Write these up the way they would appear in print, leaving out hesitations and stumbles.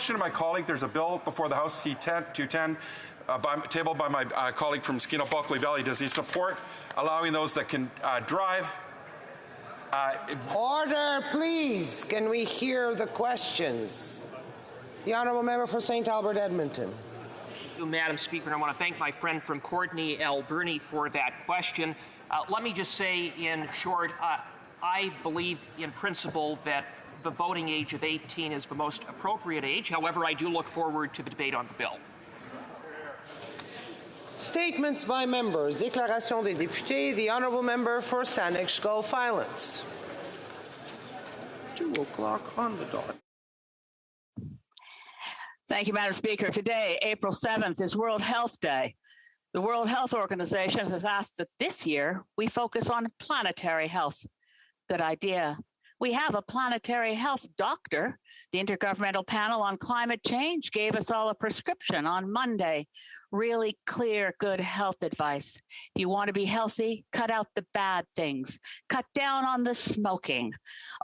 question to my colleague. There's a bill before the House, C-210, tabled by my colleague from Skinner-Bulkley Valley. Does he support allowing those that can drive? Order, please. Can we hear the questions? The Honourable Member for St. Albert Edmonton. Madam Speaker, and I want to thank my friend from Courtenay Alberni for that question. Let me just say in short, I believe in principle that the voting age of 18 is the most appropriate age. However, I do look forward to the debate on the bill. Statements by members. Déclaration des députés. The Honourable Member for Saanich Gulf Islands. 2 o'clock on the dot. Thank you, Madam Speaker. Today, April 7th, is World Health Day. The World Health Organization has asked that this year we focus on planetary health. Good idea. We have a planetary health doctor. The Intergovernmental Panel on Climate Change gave us all a prescription on Monday. Really clear, good health advice. If you want to be healthy, cut out the bad things. Cut down on the smoking.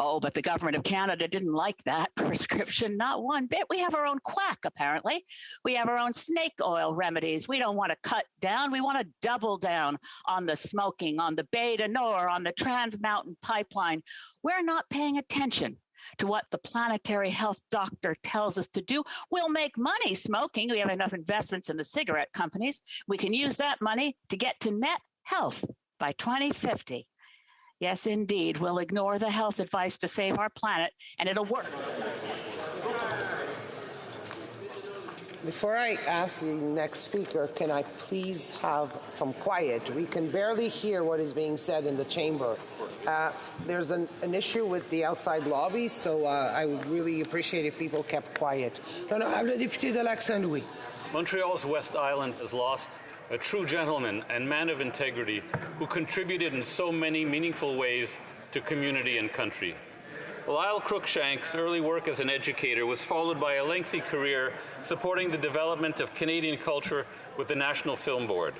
Oh, but the government of Canada didn't like that prescription, not one bit. We have our own quack, apparently. We have our own snake oil remedies. We don't want to cut down. We want to double down on the smoking, on the Bay du Nord, on the Trans Mountain Pipeline. We're not paying attention to what the planetary health doctor tells us to do. We'll make money smoking. We have enough investments in the cigarette companies. We can use that money to get to net health by 2050. Yes, indeed. We'll ignore the health advice to save our planet, and it'll work. Before I ask the next speaker, can I please have some quiet? We can barely hear what is being said in the chamber. There's an issue with the outside lobby, so I would really appreciate if people kept quiet. L'honorable député de Lac-Saint-Louis. Montreal's West Island has lost a true gentleman and man of integrity who contributed in so many meaningful ways to community and country. Lyle Cruikshank's early work as an educator was followed by a lengthy career supporting the development of Canadian culture with the National Film Board.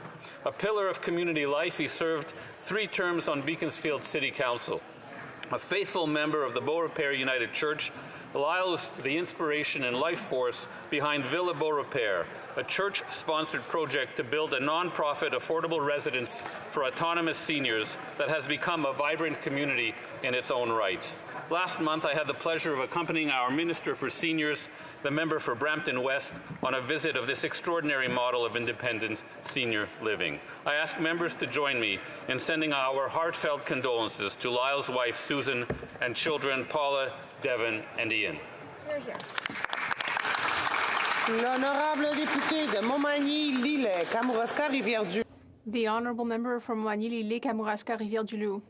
A pillar of community life, he served 3 terms on Beaconsfield City Council. A faithful member of the Beaurepaire United Church, Lyle was the inspiration and life force behind Villa Beaurepaire, a church-sponsored project to build a non-profit affordable residence for autonomous seniors that has become a vibrant community in its own right. Last month, I had the pleasure of accompanying our Minister for Seniors, the member for Brampton West, on a visit of this extraordinary model of independent senior living. I ask members to join me in sending our heartfelt condolences to Lyle's wife, Susan, and children, Paula, Devon, and Ian. Hear, hear. L'honorable député de Montmagny-Lillet, Kamouraska, Rivière-du-Loup. The Honourable Member from Montmagny-Lillet, Kamouraska, Rivière-du-Loup.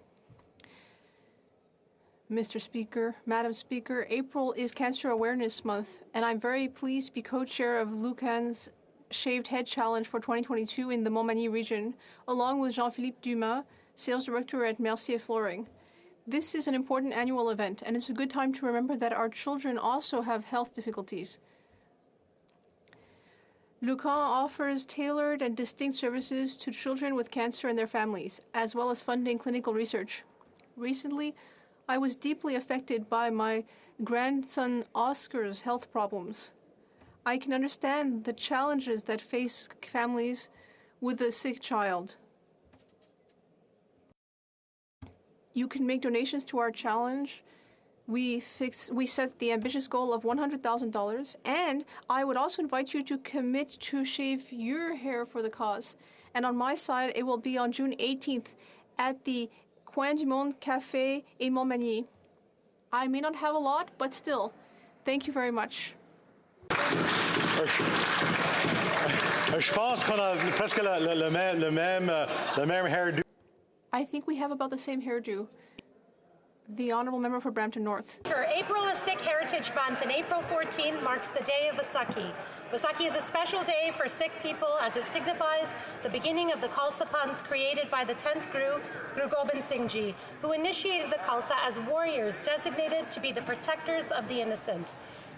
Mr. Speaker, Madam Speaker, April is Cancer Awareness Month, and I'm very pleased to be co-chair of Lucan's Shaved Head Challenge for 2022 in the Montmagny region, along with Jean-Philippe Dumas, Sales Director at Mercier Flooring. This is an important annual event, and it's a good time to remember that our children also have health difficulties. Lucan offers tailored and distinct services to children with cancer and their families, as well as funding clinical research. Recently, I was deeply affected by my grandson Oscar's health problems. I can understand the challenges that face families with a sick child. You can make donations to our challenge. We set the ambitious goal of $100,000, and I would also invite you to commit to shave your hair for the cause. And on my side, it will be on June 18th at the Coin du Monde Café in Montmagny. I may not have a lot, but still, thank you very much. Je pense qu'on a presque le même hairdo. I think we have about the same hairdo. The Honourable Member for Brampton North. April is Sikh Heritage Month, and April 14th marks the day of Vaisakhi. Vaisakhi is a special day for Sikh people as it signifies the beginning of the Khalsa Panth created by the 10th Guru, Guru Gobind Singh Ji, who initiated the Khalsa as warriors designated to be the protectors of the innocent.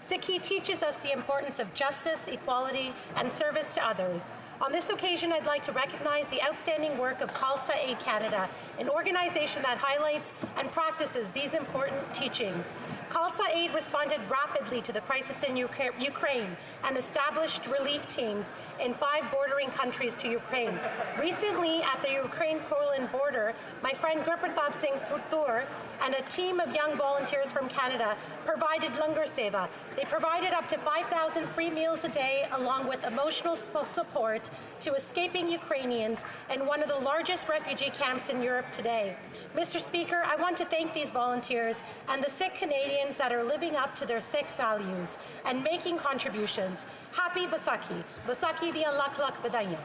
Sikhi teaches us the importance of justice, equality, and service to others. On this occasion, I'd like to recognize the outstanding work of Khalsa Aid Canada, an organization that highlights and practices these important teachings. CALSA Aid responded rapidly to the crisis in Ukraine and established relief teams in 5 bordering countries to Ukraine. Recently, at the Ukraine-Poland border, my friend Gurpratap Singh Thutur and a team of young volunteers from Canada provided Langar Seva. They provided up to 5,000 free meals a day, along with emotional support to escaping Ukrainians in one of the largest refugee camps in Europe today. Mr. Speaker, I want to thank these volunteers and the Sikh Canadians that are living up to their Sikh values and making contributions. Happy Vaisakhi. Vaisakhi diyan lakh lakh vadaiyan.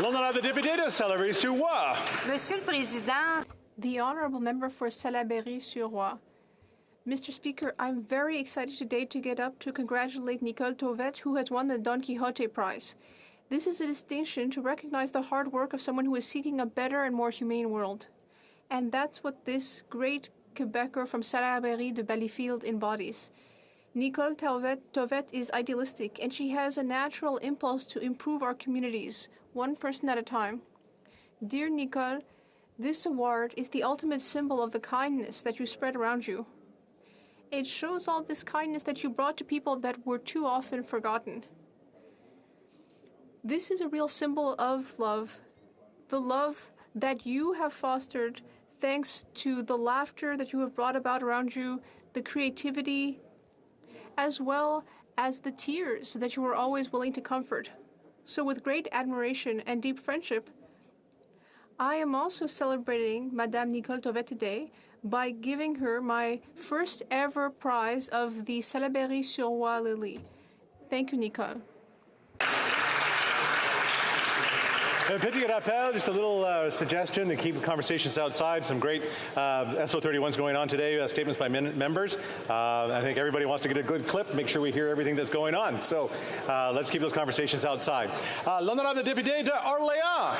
L'honorable député de Salaberry-sur-Roi. Monsieur le Président. The Honourable Member for Salaberry-sur-Roi. Mr. Speaker, I'm very excited today to get up to congratulate Nicole Tauvet, who has won the Don Quixote Prize. This is a distinction to recognize the hard work of someone who is seeking a better and more humane world. And that's what this great Quebecer from Salaberry de Ballyfield embodies. Nicole Tauvet is idealistic, and she has a natural impulse to improve our communities, one person at a time. Dear Nicole, this award is the ultimate symbol of the kindness that you spread around you. It shows all this kindness that you brought to people that were too often forgotten. This is a real symbol of love, the love that you have fostered thanks to the laughter that you have brought about around you, the creativity, as well as the tears that you were always willing to comfort. So with great admiration and deep friendship, I am also celebrating Madame Nicole Tauvet today by giving her my first ever prize of the Salaberry-sur-Roi Lily. Thank you, Nicole. A petit rappel, just a little suggestion to keep conversations outside. Some great SO31s going on today, statements by members. I think everybody wants to get a good clip, make sure we hear everything that's going on. So let's keep those conversations outside. L'honorable député de Orléans.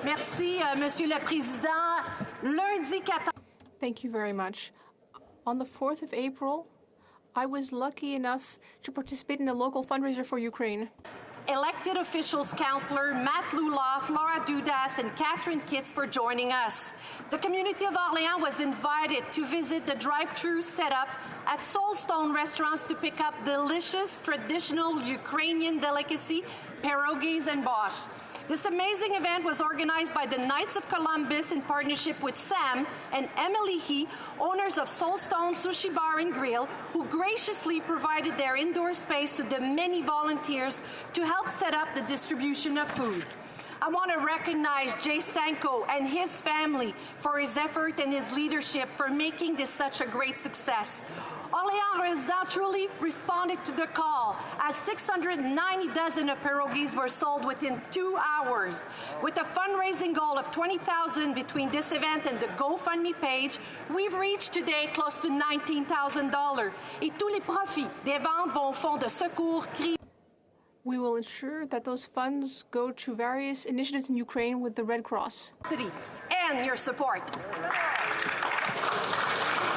Merci, Monsieur le Président. Lundi 14. Thank you very much. On the 4th of April, I was lucky enough to participate in a local fundraiser for Ukraine. Elected officials, Councillor Matt Luloff, Laura Dudas, and Catherine Kitts for joining us. The community of Orléans was invited to visit the drive-thru setup at Soulstone restaurants to pick up delicious traditional Ukrainian delicacy, pierogies and borscht. This amazing event was organized by the Knights of Columbus in partnership with Sam and Emily He, owners of Soulstone Sushi Bar and Grill, who graciously provided their indoor space to the many volunteers to help set up the distribution of food. I want to recognize Jay Sanko and his family for his effort and his leadership for making this such a great success. Orléans residents truly responded to the call, as 690 dozen of pierogies were sold within 2 hours. With a fundraising goal of $20,000 between this event and the GoFundMe page, we've reached today close to $19,000. Et tous les profits des ventes vont au fonds de secours cri. We will ensure that those funds go to various initiatives in Ukraine with the Red Cross. And your support.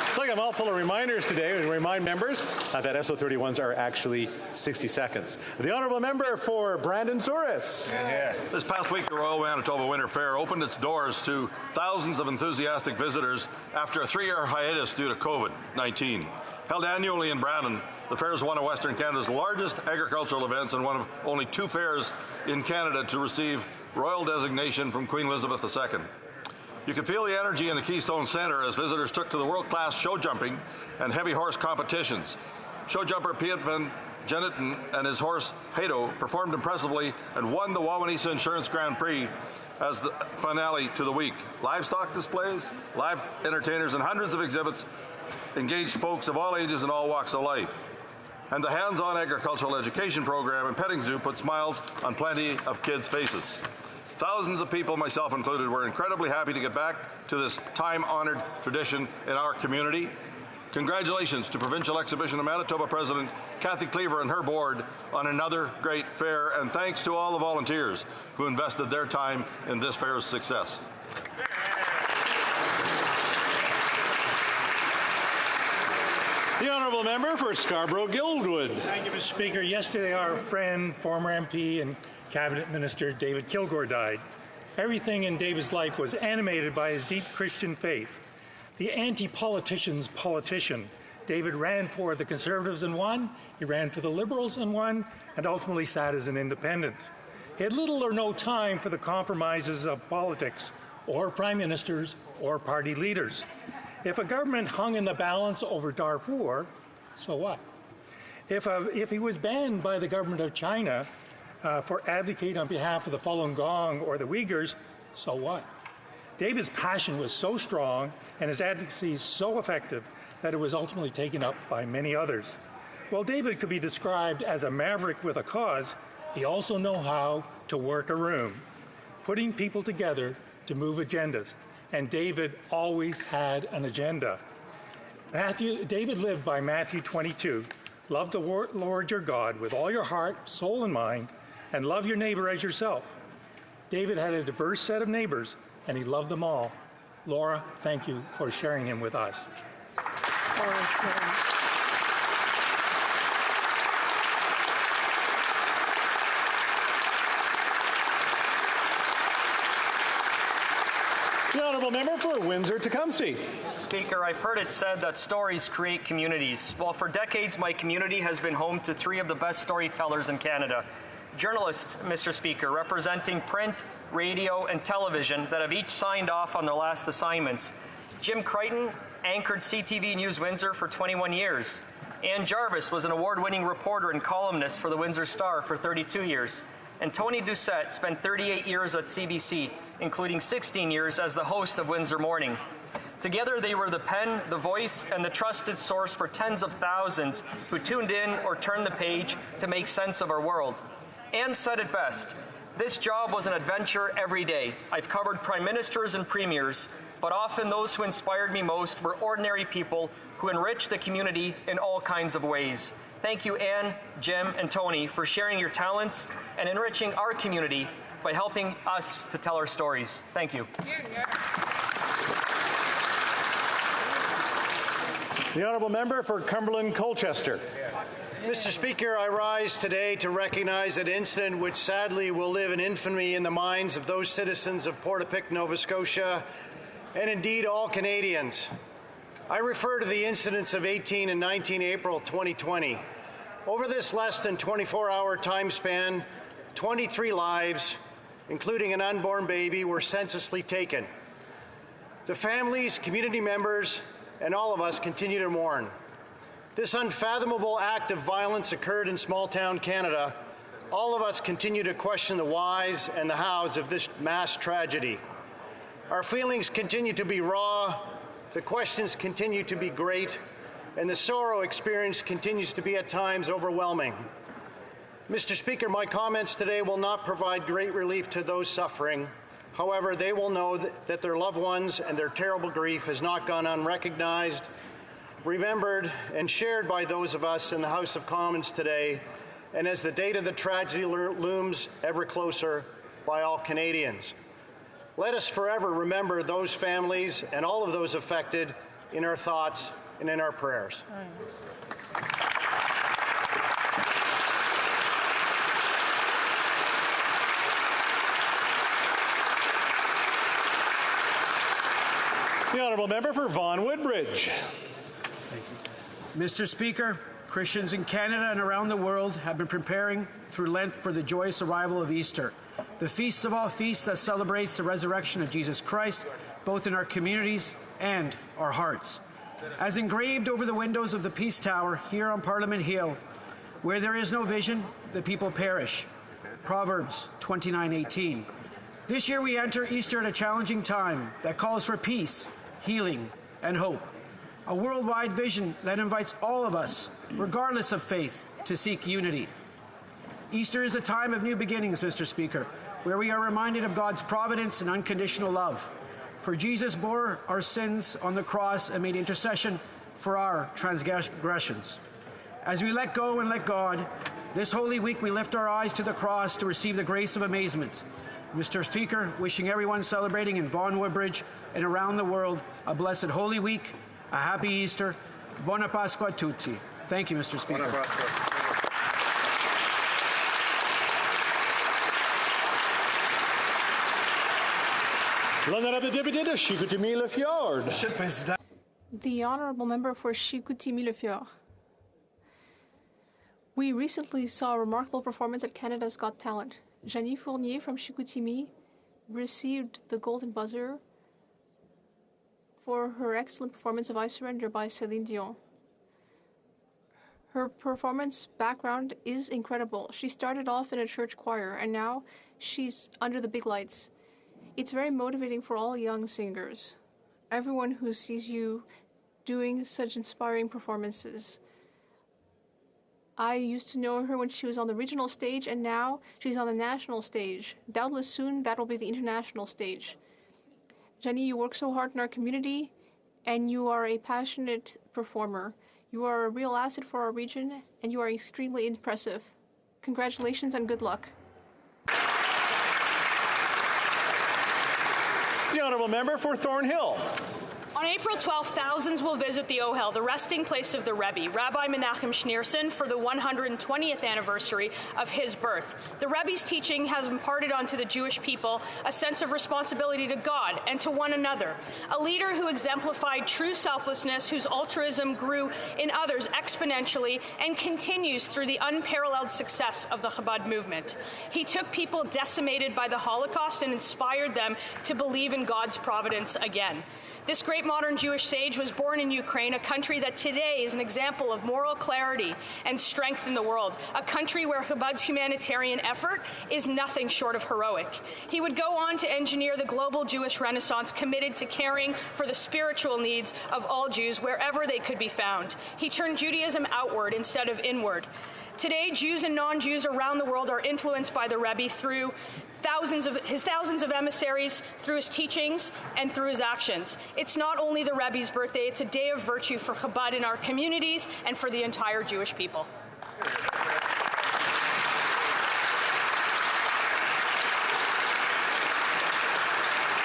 It's like I'm all full of reminders today to remind members that SO31s are actually 60 seconds. The Honourable Member for Brandon Souris. Yeah. This past week, the Royal Manitoba Winter Fair opened its doors to thousands of enthusiastic visitors after a 3-year hiatus due to COVID-19. Held annually in Brandon, the fair is one of Western Canada's largest agricultural events and one of only 2 fairs in Canada to receive royal designation from Queen Elizabeth II. You could feel the energy in the Keystone Centre as visitors took to the world-class show jumping and heavy horse competitions. Show jumper Piet van Geneten and his horse Hado performed impressively and won the Wawanesa Insurance Grand Prix as the finale to the week. Livestock displays, live entertainers, and hundreds of exhibits engaged folks of all ages and all walks of life. And the hands-on agricultural education program and petting zoo put smiles on plenty of kids' faces. Thousands of people, myself included, were incredibly happy to get back to this time-honored tradition in our community. Congratulations to Provincial Exhibition of Manitoba President Kathy Cleaver and her board on another great fair, and thanks to all the volunteers who invested their time in this fair's success. The Honourable Member for Scarborough-Guildwood. Thank you, Mr. Speaker. Yesterday, our friend, former MP and Cabinet Minister David Kilgour died. Everything in David's life was animated by his deep Christian faith. The anti-politician's politician. David ran for the Conservatives and won, he ran for the Liberals and won, and ultimately sat as an independent. He had little or no time for the compromises of politics, or prime ministers, or party leaders. If a government hung in the balance over Darfur, so what? If he was banned by the government of China for advocating on behalf of the Falun Gong or the Uyghurs, so what? David's passion was so strong and his advocacy so effective that it was ultimately taken up by many others. While David could be described as a maverick with a cause, he also knew how to work a room, putting people together to move agendas. And David always had an agenda. David lived by Matthew 22. Love the Lord your God with all your heart, soul, and mind, and love your neighbor as yourself. David had a diverse set of neighbors, and he loved them all. Laura, thank you for sharing him with us. The honourable member for Windsor-Tecumseh. Speaker, I've heard it said that stories create communities. Well, for decades, my community has been home to 3 of the best storytellers in Canada. Journalists, Mr. Speaker, representing print, radio, and television that have each signed off on their last assignments. Jim Crichton anchored CTV News Windsor for 21 years. Ann Jarvis was an award-winning reporter and columnist for the Windsor Star for 32 years. And Tony Doucette spent 38 years at CBC, including 16 years as the host of Windsor Morning. Together, they were the pen, the voice, and the trusted source for tens of thousands who tuned in or turned the page to make sense of our world. Anne said it best, "This job was an adventure every day. I've covered prime ministers and premiers, but often those who inspired me most were ordinary people who enriched the community in all kinds of ways." Thank you, Anne, Jim, and Tony, for sharing your talents and enriching our community by helping us to tell our stories. Thank you. The honourable member for Cumberland-Colchester. Mr. Speaker, I rise today to recognize an incident which sadly will live in infamy in the minds of those citizens of Portapique, Nova Scotia, and indeed all Canadians. I refer to the incidents of 18 and 19 April 2020. Over this less than 24-hour time span, 23 lives, including an unborn baby, were senselessly taken. The families, community members, and all of us continue to mourn. This unfathomable act of violence occurred in small-town Canada. All of us continue to question the whys and the hows of this mass tragedy. Our feelings continue to be raw, the questions continue to be great, and the sorrow experienced continues to be at times overwhelming. Mr. Speaker, my comments today will not provide great relief to those suffering. However, they will know that their loved ones and their terrible grief has not gone unrecognized, remembered, and shared by those of us in the House of Commons today, and as the date of the tragedy looms ever closer by all Canadians. Let us forever remember those families and all of those affected in our thoughts and in our prayers. The honourable member for Vaughan Woodbridge. Mr. Speaker, Christians in Canada and around the world have been preparing through Lent for the joyous arrival of Easter, the feast of all feasts that celebrates the resurrection of Jesus Christ, both in our communities and our hearts. As engraved over the windows of the Peace Tower here on Parliament Hill, where there is no vision, the people perish. Proverbs 29:18. This year we enter Easter at a challenging time that calls for peace, healing, and hope. A worldwide vision that invites all of us, regardless of faith, to seek unity. Easter is a time of new beginnings, Mr. Speaker, where we are reminded of God's providence and unconditional love. For Jesus bore our sins on the cross and made intercession for our transgressions. As we let go and let God, this Holy Week we lift our eyes to the cross to receive the grace of amazement. Mr. Speaker, wishing everyone celebrating in Vaughan Woodbridge and around the world a blessed Holy Week, a happy Easter, Buona Pasqua a tutti. Thank you, Mr. Speaker. L'honorable député de Chicoutimi-Le-Fjord. Monsieur le Président. The honourable member for Chicoutimi-Le-Fjord. We recently saw a remarkable performance at Canada's Got Talent. Janie Fournier from Chicoutimi received the Golden Buzzer for her excellent performance of I Surrender by Céline Dion. Her performance background is incredible. She started off in a church choir, and now she's under the big lights. It's very motivating for all young singers, everyone who sees you doing such inspiring performances. I used to know her when she was on the regional stage, and now she's on the national stage. Doubtless soon that will be the international stage. Jenny, you work so hard in our community, and you are a passionate performer. You are a real asset for our region, and you are extremely impressive. Congratulations and good luck. The honourable member for Thornhill. On April 12th, thousands will visit the Ohel, the resting place of the Rebbe, Rabbi Menachem Schneerson, for the 120th anniversary of his birth. The Rebbe's teaching has imparted onto the Jewish people a sense of responsibility to God and to one another. A leader who exemplified true selflessness, whose altruism grew in others exponentially and continues through the unparalleled success of the Chabad movement. He took people decimated by the Holocaust and inspired them to believe in God's providence again. This great modern Jewish sage was born in Ukraine, a country that today is an example of moral clarity and strength in the world, a country where Chabad's humanitarian effort is nothing short of heroic. He would go on to engineer the global Jewish Renaissance, committed to caring for the spiritual needs of all Jews wherever they could be found. He turned Judaism outward instead of inward. Today, Jews and non-Jews around the world are influenced by the Rebbe through thousands of emissaries, through his teachings, and through his actions. It's not only the Rebbe's birthday, it's a day of virtue for Chabad in our communities and for the entire Jewish people.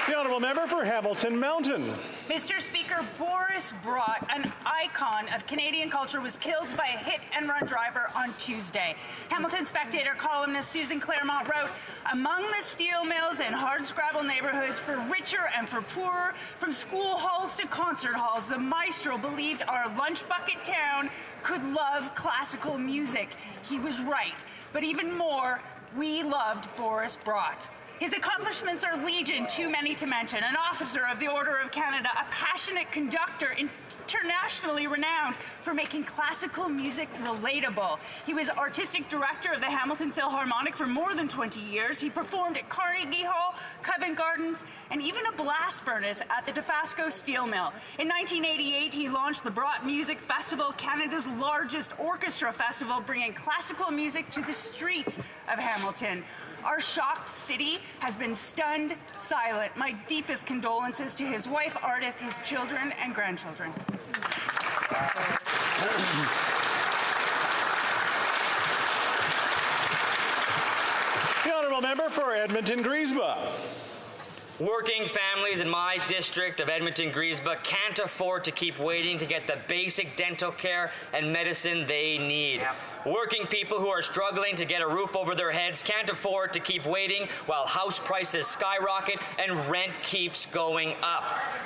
The honourable member for Hamilton Mountain. Mr. Speaker, Boris Brott, an icon of Canadian culture, was killed by a hit-and-run driver on Tuesday. Hamilton Spectator columnist Susan Claremont wrote, "Among the steel mills and hardscrabble neighborhoods for richer and for poorer, from school halls to concert halls, the maestro believed our lunch bucket town could love classical music." He was right. But even more, we loved Boris Brott. His accomplishments are legion, too many to mention. An officer of the Order of Canada, a passionate conductor, internationally renowned for making classical music relatable. He was artistic director of the Hamilton Philharmonic for more than 20 years. He performed at Carnegie Hall, Covent Gardens, and even a blast furnace at the Dofasco Steel Mill. In 1988, he launched the Brott Music Festival, Canada's largest orchestra festival, bringing classical music to the streets of Hamilton. Our shocked city has been stunned silent. My deepest condolences to his wife, Ardith, his children and grandchildren. The honourable member for Edmonton-Griesba. Working families in my district of Edmonton-Griesba can't afford to keep waiting to get the basic dental care and medicine they need. Working people who are struggling to get a roof over their heads can't afford to keep waiting while house prices skyrocket and rent keeps going up.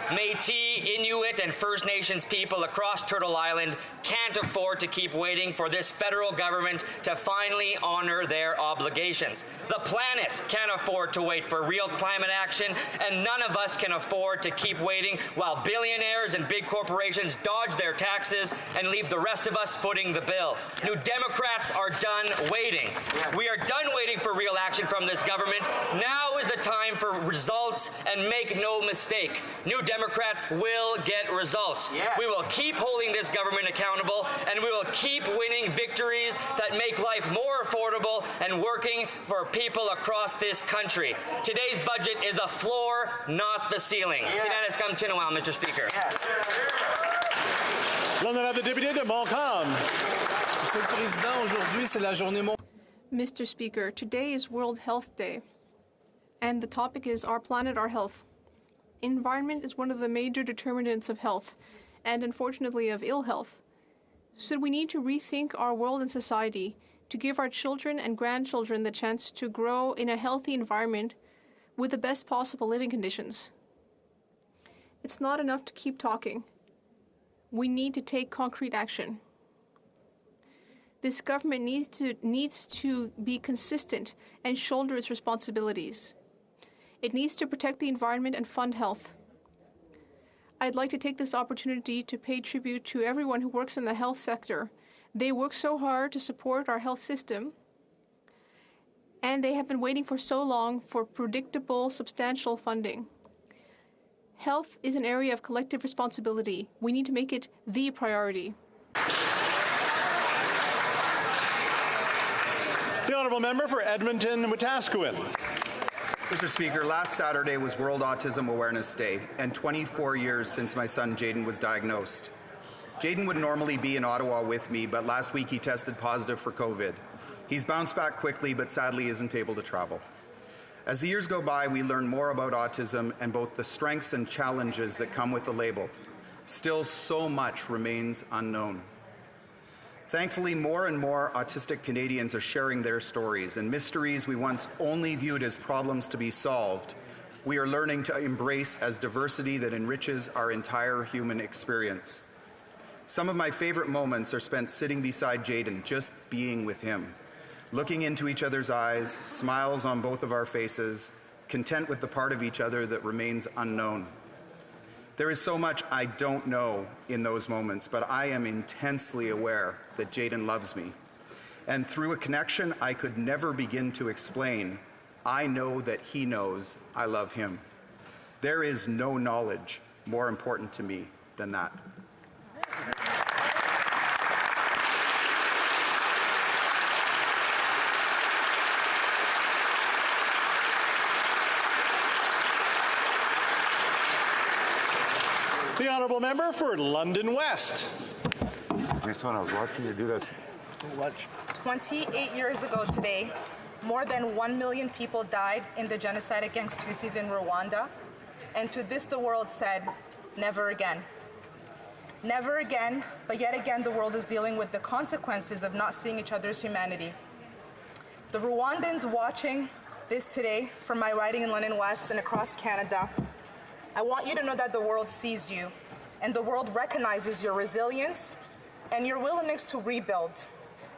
Métis, Inuit, and First Nations people across Turtle Island can't afford to keep waiting for this federal government to finally honor their obligations. The planet can't afford to wait for real climate action, and none of us can afford to keep waiting while billionaires and big corporations dodge their taxes and leave the rest of us footing the bill. New Democrats are done waiting. We are done waiting for real action from this government. Now is the time for results, and make no mistake, New Democrats will get results. We will keep holding this government accountable, and we will keep winning victories that make life more affordable and working for people across this country. Today's budget is a floor, not the ceiling. Mr. Speaker. L'honorable député de Montcalm. Monsieur le Président, aujourd'hui c'est la journée mondiale. Mr. Speaker, today is World Health Day, and the topic is Our Planet, Our Health. Environment is one of the major determinants of health, and unfortunately of ill health. So we need to rethink our world and society to give our children and grandchildren the chance to grow in a healthy environment with the best possible living conditions. It's not enough to keep talking. We need to take concrete action. This government needs to be consistent and shoulder its responsibilities. It needs to protect the environment and fund health. I'd like to take this opportunity to pay tribute to everyone who works in the health sector. They work so hard to support our health system, and they have been waiting for so long for predictable, substantial funding. Health is an area of collective responsibility. We need to make it the priority. The honourable member for Edmonton-Wetaskiwin. Mr. Speaker, last Saturday was World Autism Awareness Day, and 24 years since my son Jaden was diagnosed. Jaden would normally be in Ottawa with me, but last week he tested positive for COVID. He's bounced back quickly, but sadly isn't able to travel. As the years go by, we learn more about autism and both the strengths and challenges that come with the label. Still, so much remains unknown. Thankfully, more and more autistic Canadians are sharing their stories, and mysteries we once only viewed as problems to be solved, we are learning to embrace as diversity that enriches our entire human experience. Some of my favorite moments are spent sitting beside Jaden, just being with him, looking into each other's eyes, smiles on both of our faces, content with the part of each other that remains unknown. There is so much I don't know in those moments, but I am intensely aware that Jaden loves me. And through a connection I could never begin to explain, I know that he knows I love him. There is no knowledge more important to me than that. The honourable member for London West. Next one, I was watching you do that. Watch. 28 years ago today, more than 1 million people died in the genocide against Tutsis in Rwanda. And to this, the world said, never again. Never again, but yet again, the world is dealing with the consequences of not seeing each other's humanity. The Rwandans watching this today from my riding in London West and across Canada, I want you to know that the world sees you, and the world recognizes your resilience and your willingness to rebuild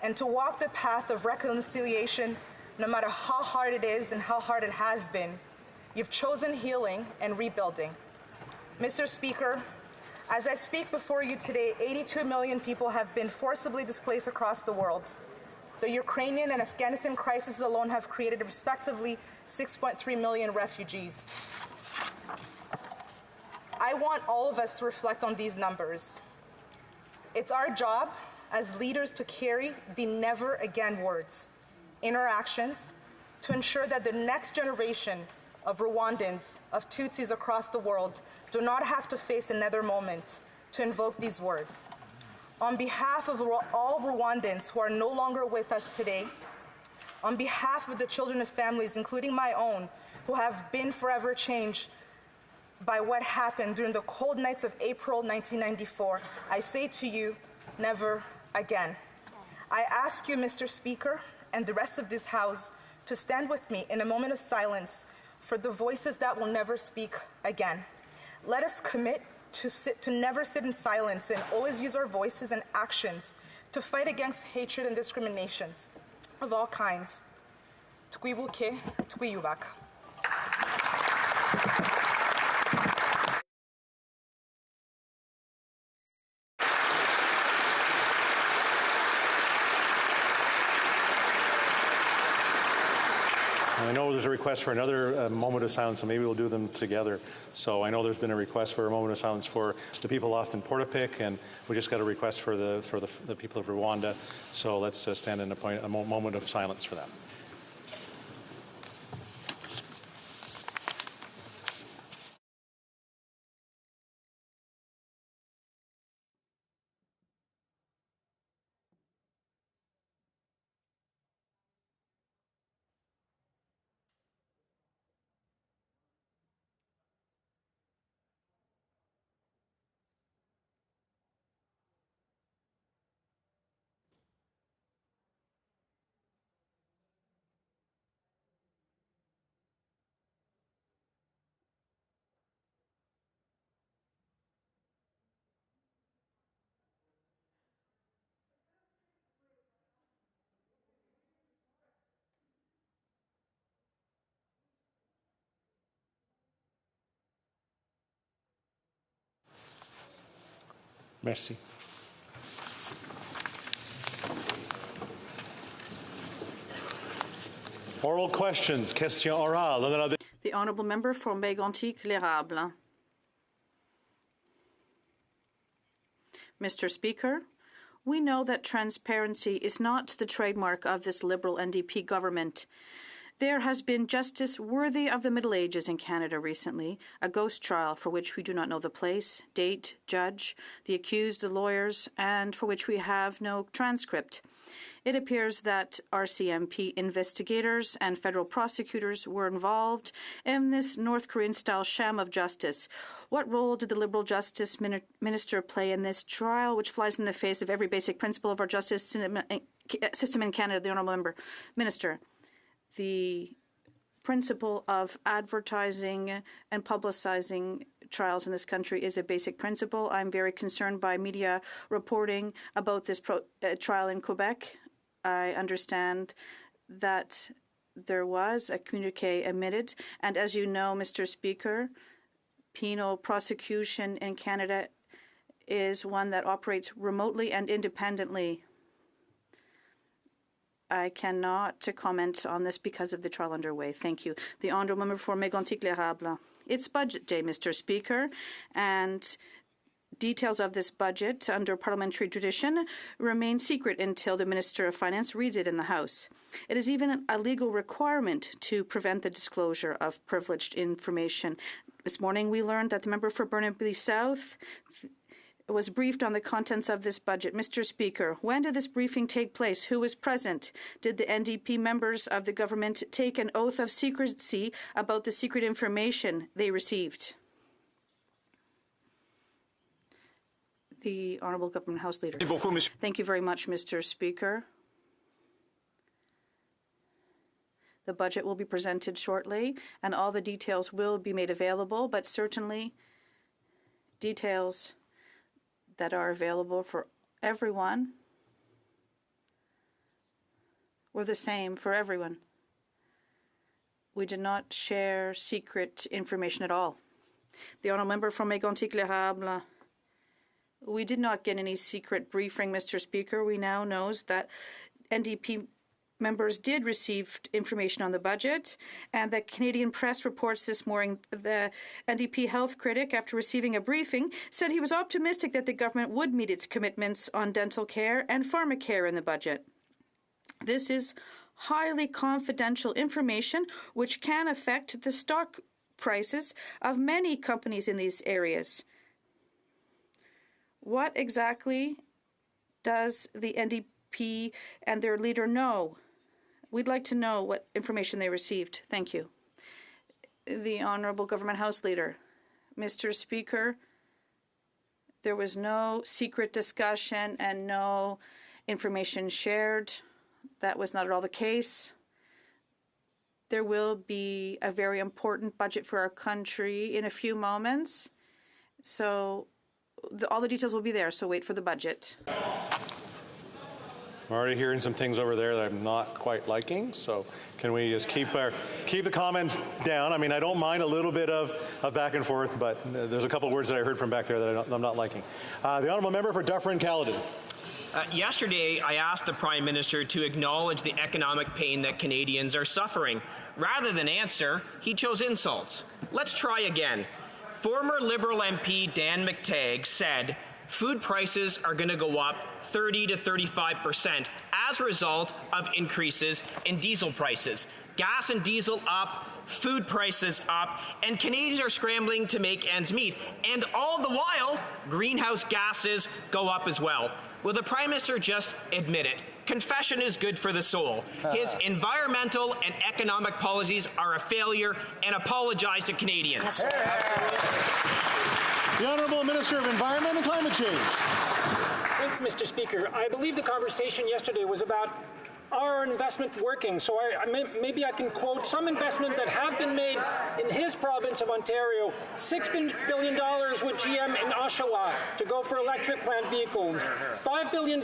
and to walk the path of reconciliation no matter how hard it is and how hard it has been. You've chosen healing and rebuilding. Mr. Speaker, as I speak before you today, 82 million people have been forcibly displaced across the world. The Ukrainian and Afghanistan crises alone have created respectively 6.3 million refugees. I want all of us to reflect on these numbers. It's our job as leaders to carry the never again words in our actions to ensure that the next generation of Rwandans, of Tutsis across the world, do not have to face another moment to invoke these words. On behalf of all Rwandans who are no longer with us today, on behalf of the children of families, including my own, who have been forever changed by what happened during the cold nights of April 1994, I say to you, never again. I ask you, Mr. Speaker, and the rest of this House, to stand with me in a moment of silence for the voices that will never speak again. Let us commit to never sit in silence and always use our voices and actions to fight against hatred and discriminations of all kinds. Twibuke, twiyubak. I know there's a request for another moment of silence, so maybe we'll do them together. So I know there's been a request for a moment of silence for the people lost in Portapic, and we just got a request for the people of Rwanda. So let's stand in a moment of silence for that. Merci. Oral questions. Question orale. The honourable member for Mégantic-l'Érable. Mr. Speaker, we know that transparency is not the trademark of this Liberal NDP government. There has been justice worthy of the Middle Ages in Canada recently, a ghost trial for which we do not know the place, date, judge, the accused, the lawyers, and for which we have no transcript. It appears that RCMP investigators and federal prosecutors were involved in this North Korean-style sham of justice. What role did the Liberal Justice Minister play in this trial, which flies in the face of every basic principle of our justice system in Canada? The Honourable Minister. The principle of advertising and publicizing trials in this country is a basic principle. I'm very concerned by media reporting about this trial in Quebec. I understand that there was a communiqué emitted, and as you know, Mr. Speaker, penal prosecution in Canada is one that operates remotely and independently. I cannot comment on this because of the trial underway. Thank you. The honourable member for Mégantic-l'Érable. It's budget day, Mr. Speaker, and details of this budget under parliamentary tradition remain secret until the Minister of Finance reads it in the House. It is even a legal requirement to prevent the disclosure of privileged information. This morning we learned that the member for Burnaby South was briefed on the contents of this budget. Mr. Speaker, when did this briefing take place? Who was present? Did the NDP members of the government take an oath of secrecy about the secret information they received? The Honourable Government House Leader. Thank you very much, Mr. Speaker. The budget will be presented shortly, and all the details will be made available, but certainly details that are available for everyone were the same for everyone. We did not share secret information at all. The Honourable Member from Mégantic-l'Érable. We did not get any secret briefing, Mr. Speaker. We now know that NDP members did receive information on the budget, and the Canadian press reports this morning the NDP health critic, after receiving a briefing, said he was optimistic that the government would meet its commitments on dental care and pharmacare in the budget. This is highly confidential information which can affect the stock prices of many companies in these areas. What exactly does the NDP and their leader know? We'd like to know what information they received. Thank you. The Honourable Government House Leader. Mr. Speaker, there was no secret discussion and no information shared. That was not at all the case. There will be a very important budget for our country in a few moments. So all the details will be there, so wait for the budget. I'm already hearing some things over there that I'm not quite liking, so can we just keep the comments down? I mean, I don't mind a little bit of back and forth, but there's a couple of words that I heard from back there that I'm not liking. The Honourable Member for Dufferin-Caledon. Yesterday, I asked the Prime Minister to acknowledge the economic pain that Canadians are suffering. Rather than answer, he chose insults. Let's try again. Former Liberal MP Dan McTagg said food prices are going to go up 30 to 35% as a result of increases in diesel prices. Gas and diesel up, food prices up, and Canadians are scrambling to make ends meet. And all the while, greenhouse gases go up as well. Will the Prime Minister just admit it? Confession is good for the soul. His environmental and economic policies are a failure, and apologize to Canadians. The Honourable Minister of Environment and Climate Change. Thank you, Mr. Speaker. I believe the conversation yesterday was about our investment working? So maybe I can quote some investment that have been made in his province of Ontario, $6 billion with GM in Oshawa to go for electric plant vehicles, $5 billion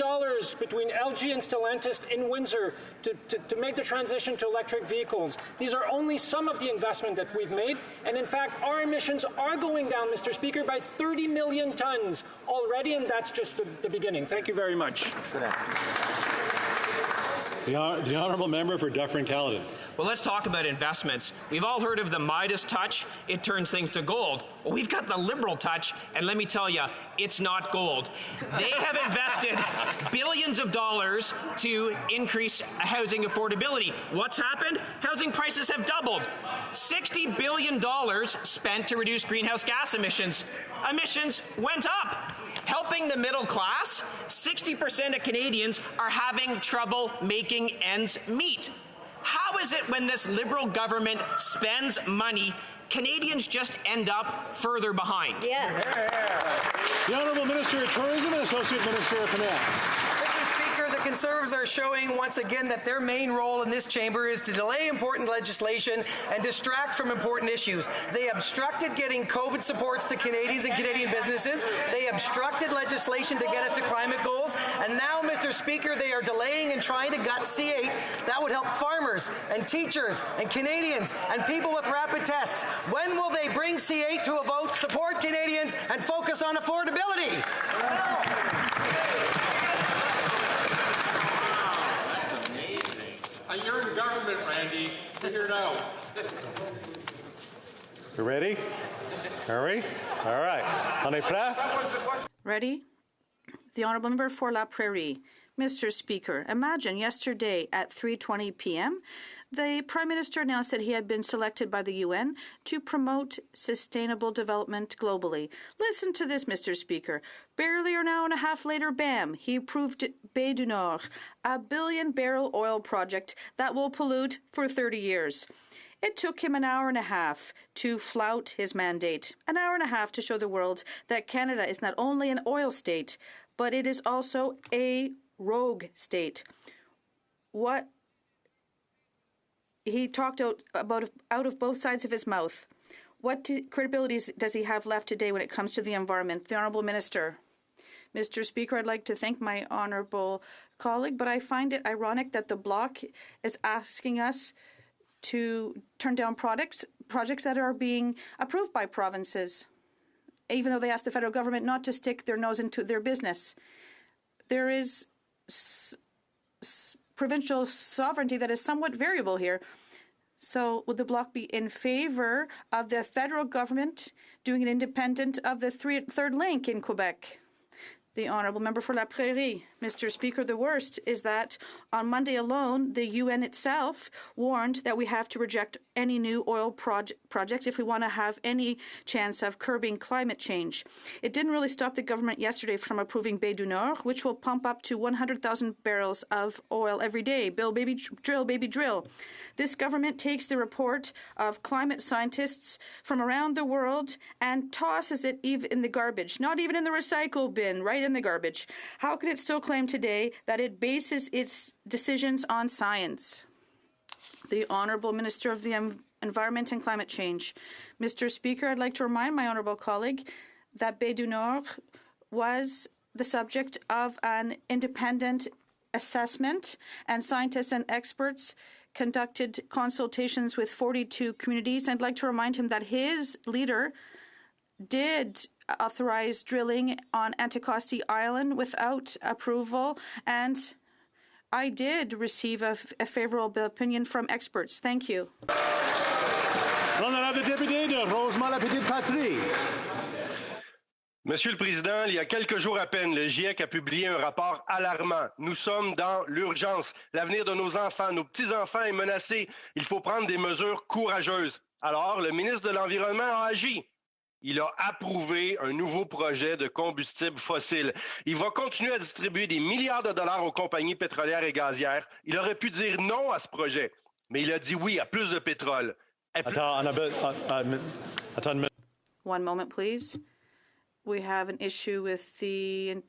between LG and Stellantis in Windsor to make the transition to electric vehicles. These are only some of the investment that we've made, and in fact, our emissions are going down, Mr. Speaker, by 30 million tons already, and that's just the beginning. Thank you very much. The honourable member for Dufferin-Caledon. Well, let's talk about investments. We've all heard of the Midas touch. It turns things to gold. Well, we've got the Liberal touch, and let me tell you, it's not gold. They have invested billions of dollars to increase housing affordability. What's happened? Housing prices have doubled. $60 billion spent to reduce greenhouse gas emissions. Emissions went up. Helping the middle class, 60% of Canadians are having trouble making ends meet. How is it when this Liberal government spends money, Canadians just end up further behind? Yes. The Honourable Minister of Tourism and Associate Minister of Finance. The Conservatives are showing once again that their main role in this chamber is to delay important legislation and distract from important issues. They obstructed getting COVID supports to Canadians and Canadian businesses. They obstructed legislation to get us to climate goals. And now, Mr. Speaker, they are delaying and trying to gut C8. That would help farmers and teachers and Canadians and people with rapid tests. When will they bring C8 to a vote, support Canadians, and focus on affordability? You're in government, Randy. Figure it out. You ready? Are we? All right. On est prêt? Ready? The Honourable Member for La Prairie. Mr. Speaker, imagine yesterday at 3:20 p.m., the Prime Minister announced that he had been selected by the UN to promote sustainable development globally. Listen to this, Mr. Speaker. Barely an hour and a half later, bam, he approved Bay du Nord, a billion-barrel oil project that will pollute for 30 years. It took him an hour and a half to flout his mandate, an hour and a half to show the world that Canada is not only an oil state, but it is also a rogue state. What he talked out of both sides of his mouth. What credibility does he have left today when it comes to the environment? The Honourable Minister. Mr. Speaker, I'd like to thank my honourable colleague, but I find it ironic that the Bloc is asking us to turn down projects that are being approved by provinces, even though they ask the federal government not to stick their nose into their business. There is provincial sovereignty that is somewhat variable here. So would the Bloc be in favour of the federal government doing it independent of the third link in Quebec? The Honourable Member for La Prairie. Mr. Speaker, the worst is that on Monday alone, the UN itself warned that we have to reject any new oil projects if we want to have any chance of curbing climate change. It didn't really stop the government yesterday from approving Bay du Nord, which will pump up to 100,000 barrels of oil every day. Bill, baby, drill, baby, drill. This government takes the report of climate scientists from around the world and tosses it in the garbage, not even in the recycle bin, right in the garbage. How could it still claim today that it bases its decisions on science? The Honourable Minister of the Environment and Climate Change. Mr. Speaker, I'd like to remind my honourable colleague that Bay du Nord was the subject of an independent assessment, and scientists and experts conducted consultations with 42 communities. I'd like to remind him that his leader did authorize drilling on Anticosti Island without approval, and I did receive a favorable opinion from experts. Thank you. L'honorable député de Rosemont-la-Petite-Patrie. Monsieur le Président, il y a quelques jours à peine, le GIEC a publié un rapport alarmant. Nous sommes dans l'urgence. L'avenir de nos enfants, nos petits-enfants est menacé. Il faut prendre des mesures courageuses. Alors, le ministre de l'Environnement a agi. Il a approuvé un nouveau projet de combustible fossile. Il va continuer à distribuer des milliards de dollars aux compagnies pétrolières et gazières. Il aurait pu dire non à ce projet, mais il a dit oui à plus de pétrole. One moment, please. We have an issue with the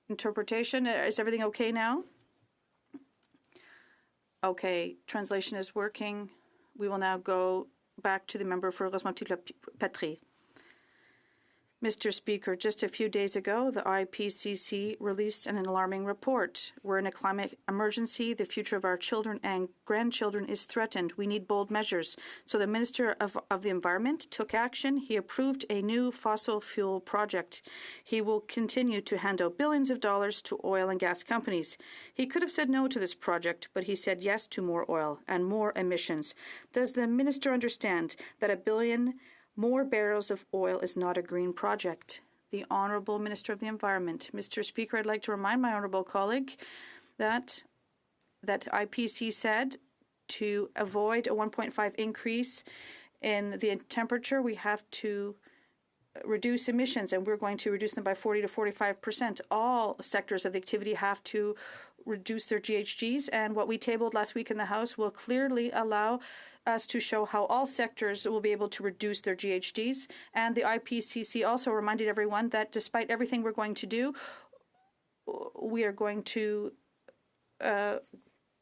interpretation. Is everything okay now? Okay, translation is working. We will now go back to the member for Rosemont-Petite-Patrie. Mr. Speaker, just a few days ago, the IPCC released an alarming report. We're in a climate emergency. The future of our children and grandchildren is threatened. We need bold measures. So the Minister of the Environment took action. He approved a new fossil fuel project. He will continue to hand out billions of dollars to oil and gas companies. He could have said no to this project, but he said yes to more oil and more emissions. Does the Minister understand that $1 billion more barrels of oil is not a green project? The Honourable Minister of the Environment. Mr. Speaker, I'd like to remind my honourable colleague that IPC said to avoid a 1.5 increase in the temperature, we have to reduce emissions, and we're going to reduce them by 40 to 45%. All sectors of the activity have to reduce their GHGs, and what we tabled last week in the House will clearly allow us to show how all sectors will be able to reduce their GHGs. And the IPCC also reminded everyone that despite everything we're going to do, we are going to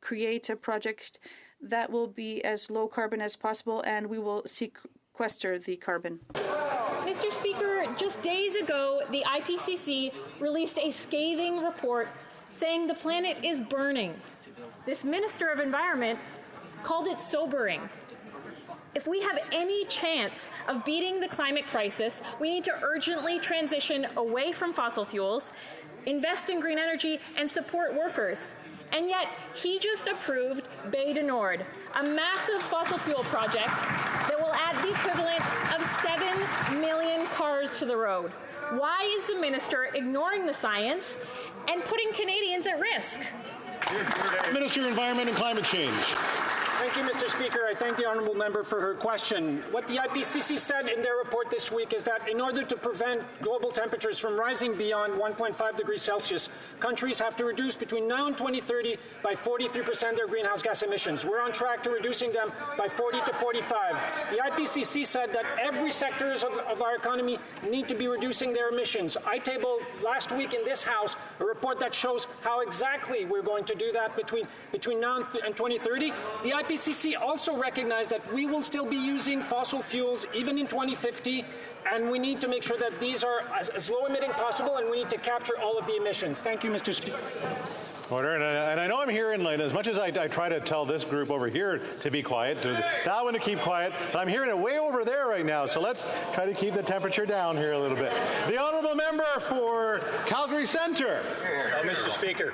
create a project that will be as low carbon as possible, and we will sequester the carbon. Mr. Speaker, just days ago, the IPCC released a scathing report saying the planet is burning. This Minister of Environment called it sobering. If we have any chance of beating the climate crisis, we need to urgently transition away from fossil fuels, invest in green energy, and support workers. And yet, he just approved Bay du Nord, a massive fossil fuel project that will add the equivalent of 7 million cars to the road. Why is the minister ignoring the science and putting Canadians at risk? Minister of Environment and Climate Change. Thank you, Mr. Speaker. I thank the honourable member for her question. What the IPCC said in their report this week is that in order to prevent global temperatures from rising beyond 1.5 degrees Celsius, countries have to reduce between now and 2030 by 43% their greenhouse gas emissions. We're on track to reducing them by 40 to 45. The IPCC said that every sectors of our economy need to be reducing their emissions. I tabled last week in this House a report that shows how exactly we're going to do that between now and 2030. The IPCC also recognized that we will still be using fossil fuels even in 2050, and we need to make sure that these are as low emitting possible, and we need to capture all of the emissions. Thank you, Mr. Speaker. Order, and I know I'm hearing, like, as much as I try to tell this group over here to be quiet, to that one to keep quiet, I'm hearing it way over there right now, so let's try to keep the temperature down here a little bit. The honourable member for Calgary Centre. Mr. Speaker,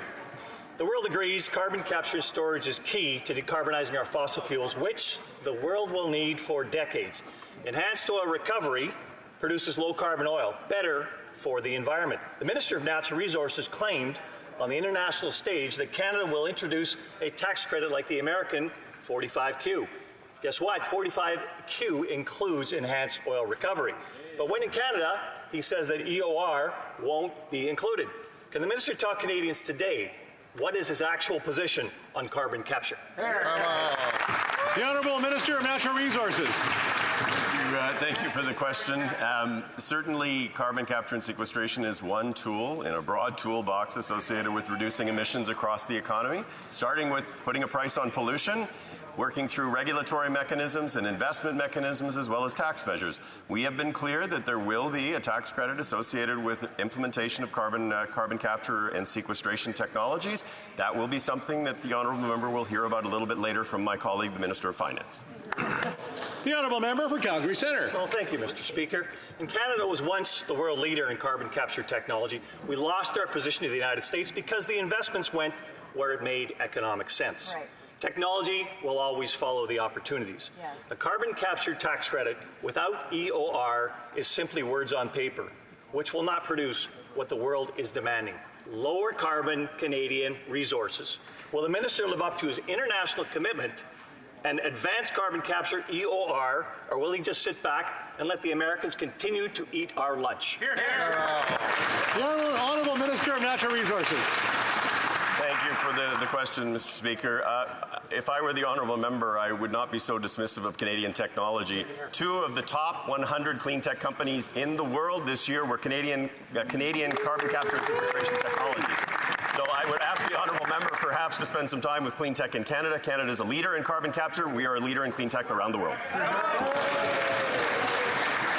the world agrees carbon capture storage is key to decarbonizing our fossil fuels, which the world will need for decades. Enhanced oil recovery produces low-carbon oil, better for the environment. The Minister of Natural Resources claimed on the international stage that Canada will introduce a tax credit like the American 45Q. Guess what? 45Q includes enhanced oil recovery. But when in Canada, he says that EOR won't be included. Can the Minister tell Canadians today what is his actual position on carbon capture? The Honourable Minister of Natural Resources. Thank you for the question. Certainly, carbon capture and sequestration is one tool in a broad toolbox associated with reducing emissions across the economy, starting with putting a price on pollution, working through regulatory mechanisms and investment mechanisms, as well as tax measures. We have been clear that there will be a tax credit associated with implementation of carbon capture and sequestration technologies. That will be something that the honourable member will hear about a little bit later from my colleague, the Minister of Finance. The honourable member for Calgary Centre. Well, thank you, Mr. Speaker. And Canada was once the world leader in carbon capture technology. We lost our position to the United States because the investments went where it made economic sense. Right. Technology will always follow the opportunities. Yeah. A carbon capture tax credit without EOR is simply words on paper, which will not produce what the world is demanding: lower carbon Canadian resources. Will the minister live up to his international commitment and advance carbon capture EOR, or will he just sit back and let the Americans continue to eat our lunch? Here, here. The Honourable Minister of Natural Resources. Thank you for the question, Mr. Speaker. If I were the honourable member, I would not be so dismissive of Canadian technology. 2 of the top 100 clean tech companies in the world this year were Canadian carbon capture and sequestration technologies. So I would ask the honourable member perhaps to spend some time with Clean Tech in Canada. Canada is a leader in carbon capture. We are a leader in clean tech around the world.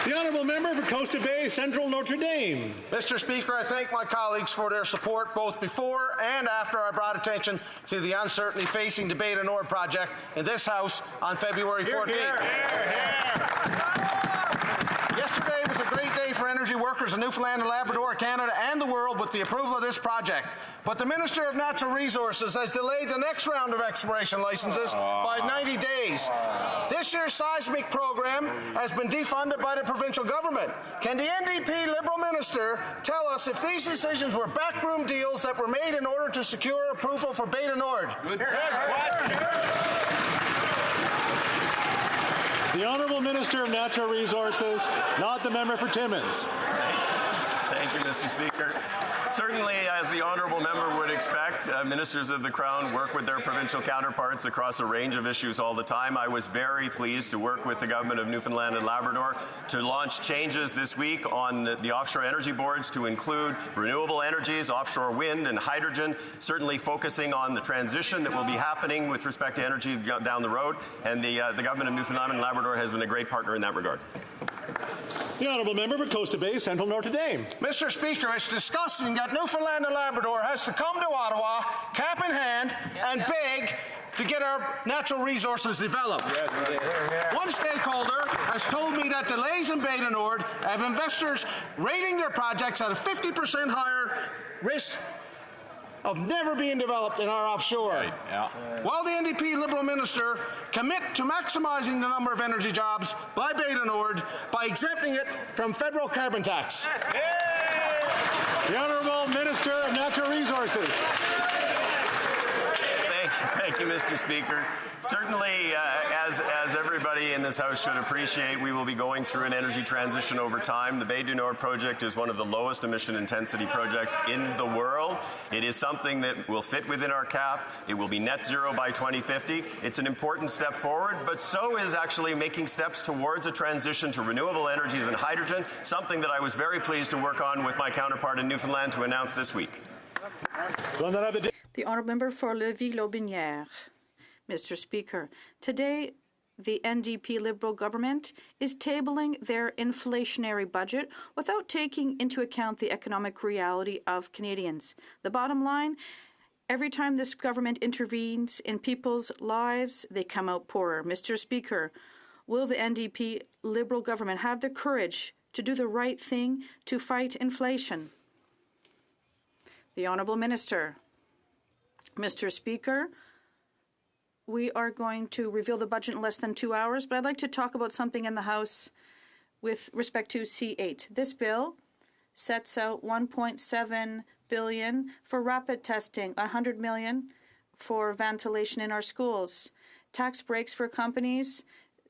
The honourable member for Costa Bay Central Notre Dame. Mr. Speaker, I thank my colleagues for their support both before and after I brought attention to the uncertainty facing the Beta Nord project in this House on February 14th. Hear, hear, hear. Yesterday was a great day for energy workers in Newfoundland and Labrador, Canada, and the world with the approval of this project. But the Minister of Natural Resources has delayed the next round of exploration licenses by 90 days. This year's seismic program has been defunded by the provincial government. Can the NDP Liberal Minister tell us if these decisions were backroom deals that were made in order to secure approval for Beta Nord? Good question. The Honourable Minister of Natural Resources, not the member for Timmins. Thank you, Mr. Speaker. Certainly, as the honourable member would expect, ministers of the Crown work with their provincial counterparts across a range of issues all the time. I was very pleased to work with the government of Newfoundland and Labrador to launch changes this week on the offshore energy boards to include renewable energies, offshore wind and hydrogen, certainly focusing on the transition that will be happening with respect to energy down the road. And the government of Newfoundland and Labrador has been a great partner in that regard. The honourable member for Costa Bay Central Notre Dame. Mr. Speaker, it's disgusting that Newfoundland and Labrador has to come to Ottawa, cap in hand, and beg to get our natural resources developed. Yes, one stakeholder has told me that delays in Beta Nord have investors rating their projects at a 50% higher risk of never being developed in our offshore. Right. Yeah. While the NDP Liberal Minister commit to maximising the number of energy jobs by Beta Nord by exempting it from federal carbon tax. The Honourable Minister of Natural Resources. Thank you, Mr. Speaker. Certainly, as everybody in this House should appreciate, we will be going through an energy transition over time. The Bay du Nord project is one of the lowest emission intensity projects in the world. It is something that will fit within our cap. It will be net zero by 2050. It's an important step forward, but so is actually making steps towards a transition to renewable energies and hydrogen, something that I was very pleased to work on with my counterpart in Newfoundland to announce this week. The honourable member for Lévis-Lotbinière. Mr. Speaker, today the NDP Liberal government is tabling their inflationary budget without taking into account the economic reality of Canadians. The bottom line, every time this government intervenes in people's lives, they come out poorer. Mr. Speaker, will the NDP Liberal government have the courage to do the right thing to fight inflation? The Honourable Minister. Mr. Speaker, we are going to reveal the budget in less than 2 hours, but I'd like to talk about something in the House with respect to C8. This bill sets out $1.7 billion for rapid testing, $100 million for ventilation in our schools, tax breaks for companies,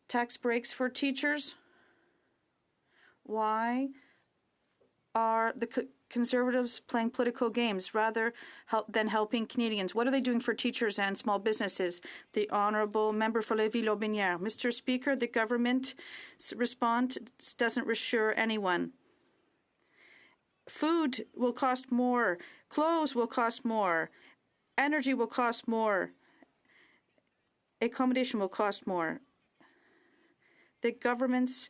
tax breaks for teachers. Why are the Conservatives playing political games rather than helping Canadians? What are they doing for teachers and small businesses? The Honourable Member for Lévis-Lotbinière. Mr. Speaker, the government's response doesn't reassure anyone. Food will cost more. Clothes will cost more. Energy will cost more. Accommodation will cost more. The government's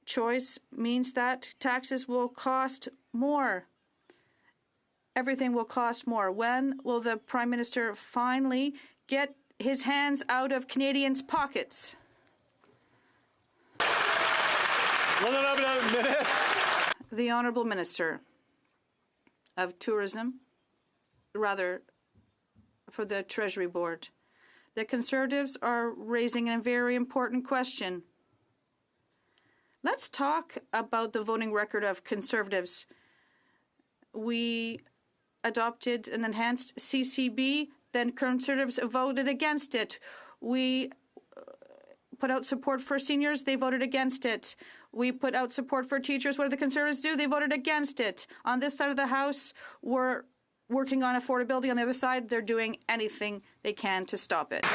choice means that taxes will cost more. Everything will cost more. When will the Prime Minister finally get his hands out of Canadians' pockets? The Honourable Minister of Tourism, rather for the Treasury Board. The Conservatives are raising a very important question. Let's talk about the voting record of Conservatives. We adopted an enhanced CCB, then Conservatives voted against it. We put out support for seniors, they voted against it. We put out support for teachers. What do the Conservatives do? They voted against it. On this side of the House, we're working on affordability. On the other side, they're doing anything they can to stop it.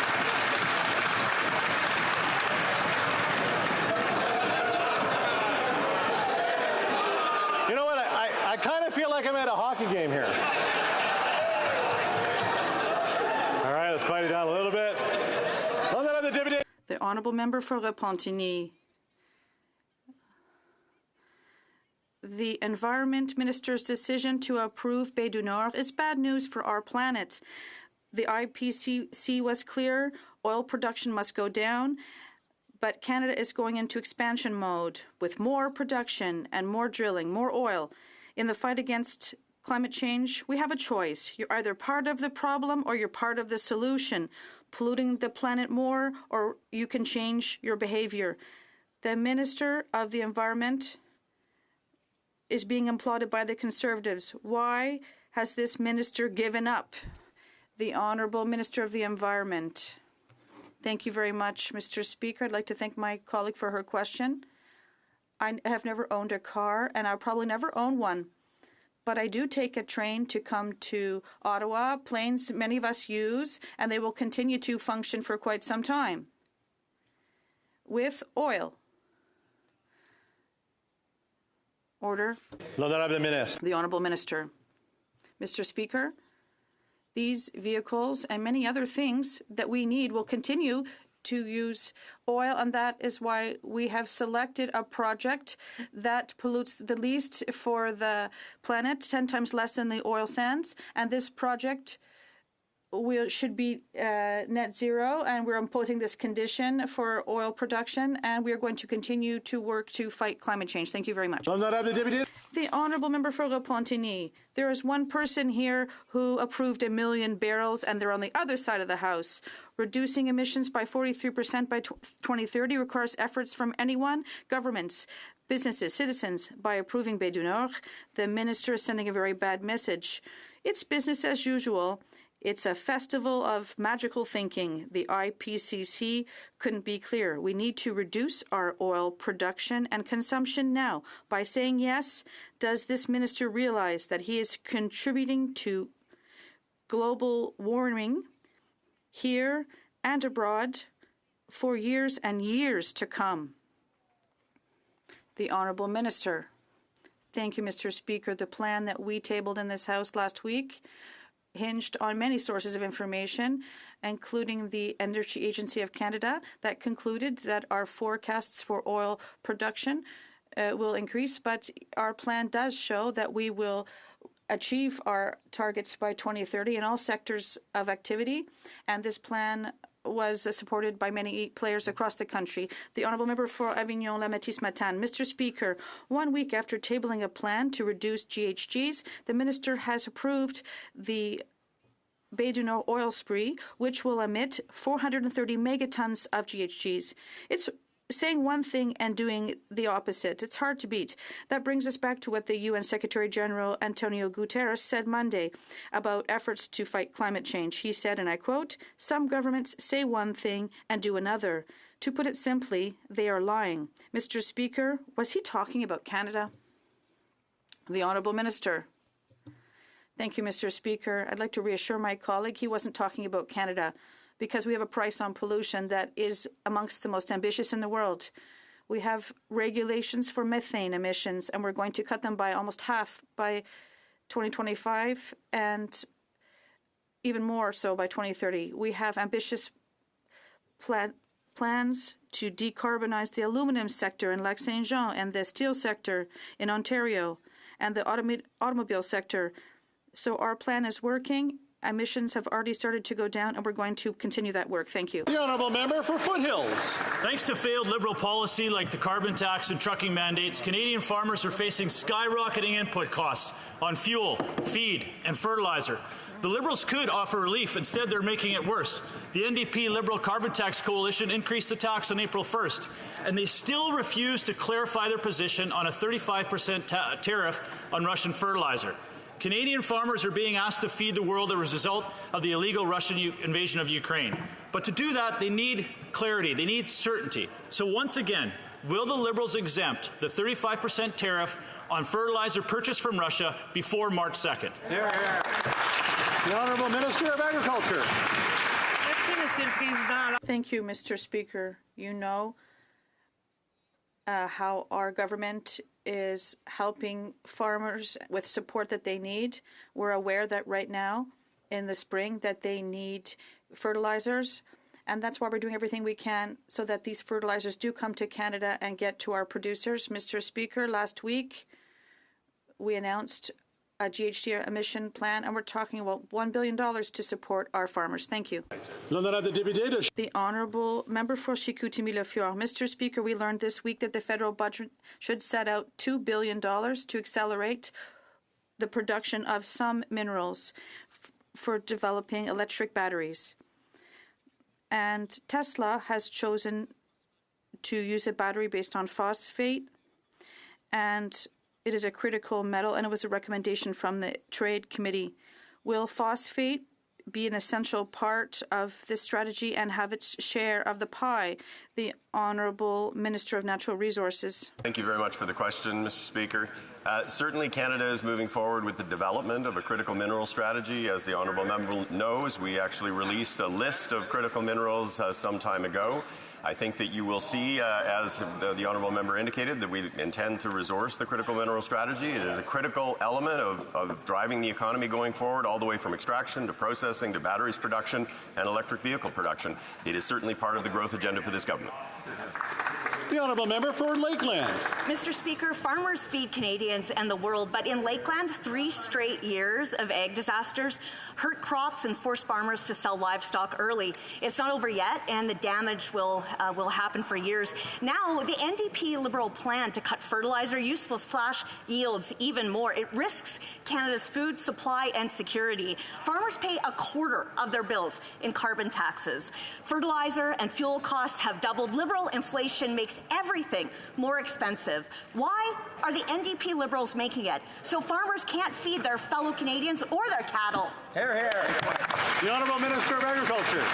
You know what? I kind of feel like I'm at a hockey game here. let's quiet it down a little bit. The honourable member for Repentigny. The Environment Minister's decision to approve Baie du Nord is bad news for our planet. The IPCC was clear, oil production must go down, but Canada is going into expansion mode with more production and more drilling, more oil. In the fight against climate change, we have a choice. You're either part of the problem or you're part of the solution, polluting the planet more, or you can change your behavior. The Minister of the Environment is being applauded by the Conservatives. Why has this minister given up? The Honourable Minister of the Environment. Thank you very much, Mr. Speaker. I'd like to thank my colleague for her question. I have never owned a car, and I'll probably never own one. But I do take a train to come to Ottawa. Planes many of us use, and they will continue to function for quite some time. With oil. Order. The Honourable Minister. Mr. Speaker, these vehicles and many other things that we need will continue to use oil, and that is why we have selected a project that pollutes the least for the planet, 10 times less than the oil sands. And this project should be net zero, and we're imposing this condition for oil production, and we are going to continue to work to fight climate change. Thank you very much. The Honourable Member for Repentigny. There is one person here who approved 1 million barrels, and they're on the other side of the House. Reducing emissions by 43% by 2030 requires efforts from anyone, governments, businesses, citizens. By approving Baie du Nord, the minister is sending a very bad message. It's business as usual. It's a festival of magical thinking. The IPCC couldn't be clearer. We need to reduce our oil production and consumption now. By saying yes, does this minister realize that he is contributing to global warming here and abroad for years and years to come? The Honourable Minister. Thank you, Mr. Speaker. The plan that we tabled in this House last week hinged on many sources of information, including the Energy Agency of Canada, that concluded that our forecasts for oil production will increase, but our plan does show that we will achieve our targets by 2030 in all sectors of activity, and this plan was supported by many players across the country. The Honourable Member for Avignon Lametis-Matane. Mr. Speaker, 1 week after tabling a plan to reduce GHGs, the Minister has approved the Baie du Nord oil spree, which will emit 430 megatons of GHGs. It's saying one thing and doing the opposite. It's hard to beat. That brings us back to what the UN Secretary General Antonio Guterres said Monday about efforts to fight climate change. He said, and I quote, "Some governments say one thing and do another. To put it simply, they are lying." Mr. Speaker, was he talking about Canada? The Honourable Minister. Thank you, Mr. Speaker. I'd like to reassure my colleague he wasn't talking about Canada, because we have a price on pollution that is amongst the most ambitious in the world. We have regulations for methane emissions, and we're going to cut them by almost half by 2025 and even more so by 2030. We have ambitious plans to decarbonize the aluminum sector in Lac Saint-Jean and the steel sector in Ontario and the automobile sector. So our plan is working. Emissions have already started to go down, and we're going to continue that work. Thank you. The Honourable Member for Foothills. Thanks to failed Liberal policy like the carbon tax and trucking mandates, Canadian farmers are facing skyrocketing input costs on fuel, feed, and fertilizer. The Liberals could offer relief. Instead, they're making it worse. The NDP Liberal Carbon Tax Coalition increased the tax on April 1st, and they still refuse to clarify their position on a 35% tariff on Russian fertilizer. Canadian farmers are being asked to feed the world as a result of the illegal Russian invasion of Ukraine. But to do that, they need clarity. They need certainty. So once again, will the Liberals exempt the 35% tariff on fertilizer purchased from Russia before March 2nd? Here, here. The Honourable Minister of Agriculture. Thank you, Mr. Speaker. You know how our government is helping farmers with support that they need. We're aware that right now in the spring that they need fertilizers. And that's why we're doing everything we can so that these fertilizers do come to Canada and get to our producers. Mr. Speaker, last week we announced a GHG emission plan, and we're talking about $1 billion to support our farmers. Thank you. The Honourable Member for Chicoutimi-Le-Fjord. Mr. Speaker, we learned this week that the federal budget should set out $2 billion to accelerate the production of some minerals for developing electric batteries. And Tesla has chosen to use a battery based on phosphate, and it is a critical metal, and it was a recommendation from the Trade Committee. Will phosphate be an essential part of this strategy and have its share of the pie? The Honourable Minister of Natural Resources. Thank you very much for the question, Mr. Speaker. Certainly Canada is moving forward with the development of a critical mineral strategy. As the Honourable Member knows, we actually released a list of critical minerals some time ago. I think that you will see, as the Honourable Member indicated, that we intend to resource the critical mineral strategy. It is a critical element of driving the economy going forward, all the way from extraction to processing to batteries production and electric vehicle production. It is certainly part of the growth agenda for this government. The Honourable Member for Lakeland. Mr. Speaker, farmers feed Canadians and the world, but in Lakeland, 3 straight years of ag disasters hurt crops and forced farmers to sell livestock early. It's not over yet, and the damage will happen for years. Now, the NDP Liberal plan to cut fertilizer use will slash yields even more. It risks Canada's food supply and security. Farmers pay a quarter of their bills in carbon taxes. Fertilizer and fuel costs have doubled. Liberal inflation makes everything more expensive. Why are the NDP Liberals making it so farmers can't feed their fellow Canadians or their cattle? Hear, hear. The Honourable Minister of Agriculture.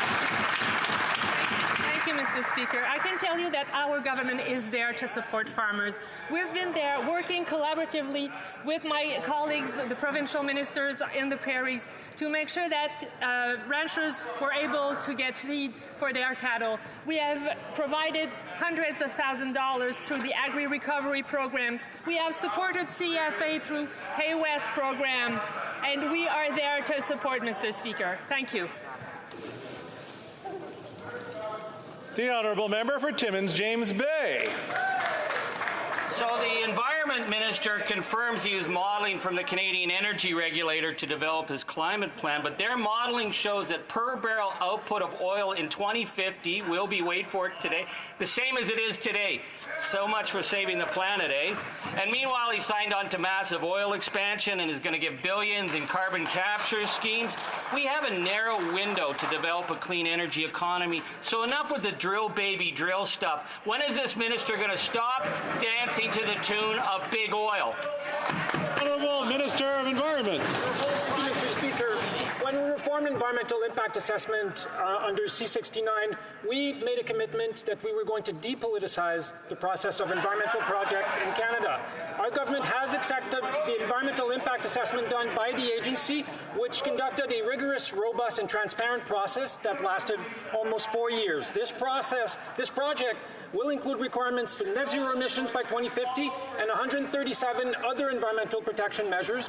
Thank you, Mr. Speaker. I can tell you that our government is there to support farmers. We've been there working collaboratively with my colleagues, the provincial ministers in the prairies, to make sure that ranchers were able to get feed for their cattle. We have provided hundreds of thousands of dollars through the agri-recovery programs. We have supported CFA through Hay West program, and we are there to support, Mr. Speaker. Thank you. The Honourable Member for Timmins James Bay. So the Environment Minister confirms he used modelling from the Canadian Energy Regulator to develop his climate plan, but their modelling shows that per barrel output of oil in 2050 will be, wait for it today, the same as it is today. So much for saving the planet, eh? And meanwhile, he signed on to massive oil expansion and is going to give billions in carbon capture schemes. We have a narrow window to develop a clean energy economy. So enough with the drill baby drill stuff. When is this minister going to stop dancing to the tune of big oil? Honourable Minister of Environment. Thank you, Mr. Speaker. When we reformed environmental impact assessment under C69, we made a commitment that we were going to depoliticize the process of environmental project in Canada. Our government has accepted the environmental impact assessment done by the agency, which conducted a rigorous, robust, and transparent process that lasted almost 4 years. This project will include requirements for net zero emissions by 2050 and 137 other environmental protection measures.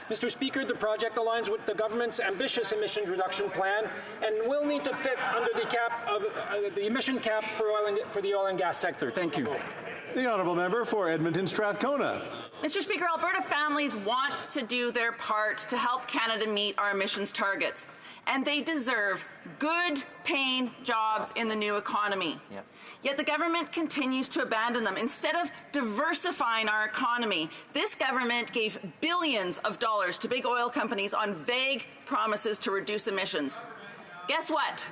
Mr. Speaker, the project aligns with the government's ambitious emissions reduction plan and will need to fit under the cap of the emission cap for the oil and gas sector. Thank you. The Honourable Member for Edmonton Strathcona. Mr. Speaker, Alberta families want to do their part to help Canada meet our emissions targets, and they deserve good paying jobs in the new economy. Yep. Yet the government continues to abandon them. Instead of diversifying our economy, this government gave billions of dollars to big oil companies on vague promises to reduce emissions. Guess what?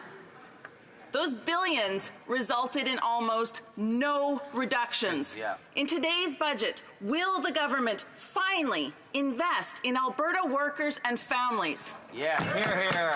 Those billions resulted in almost no reductions. Yeah. In today's budget, will the government finally invest in Alberta workers and families? Yeah, hear, hear.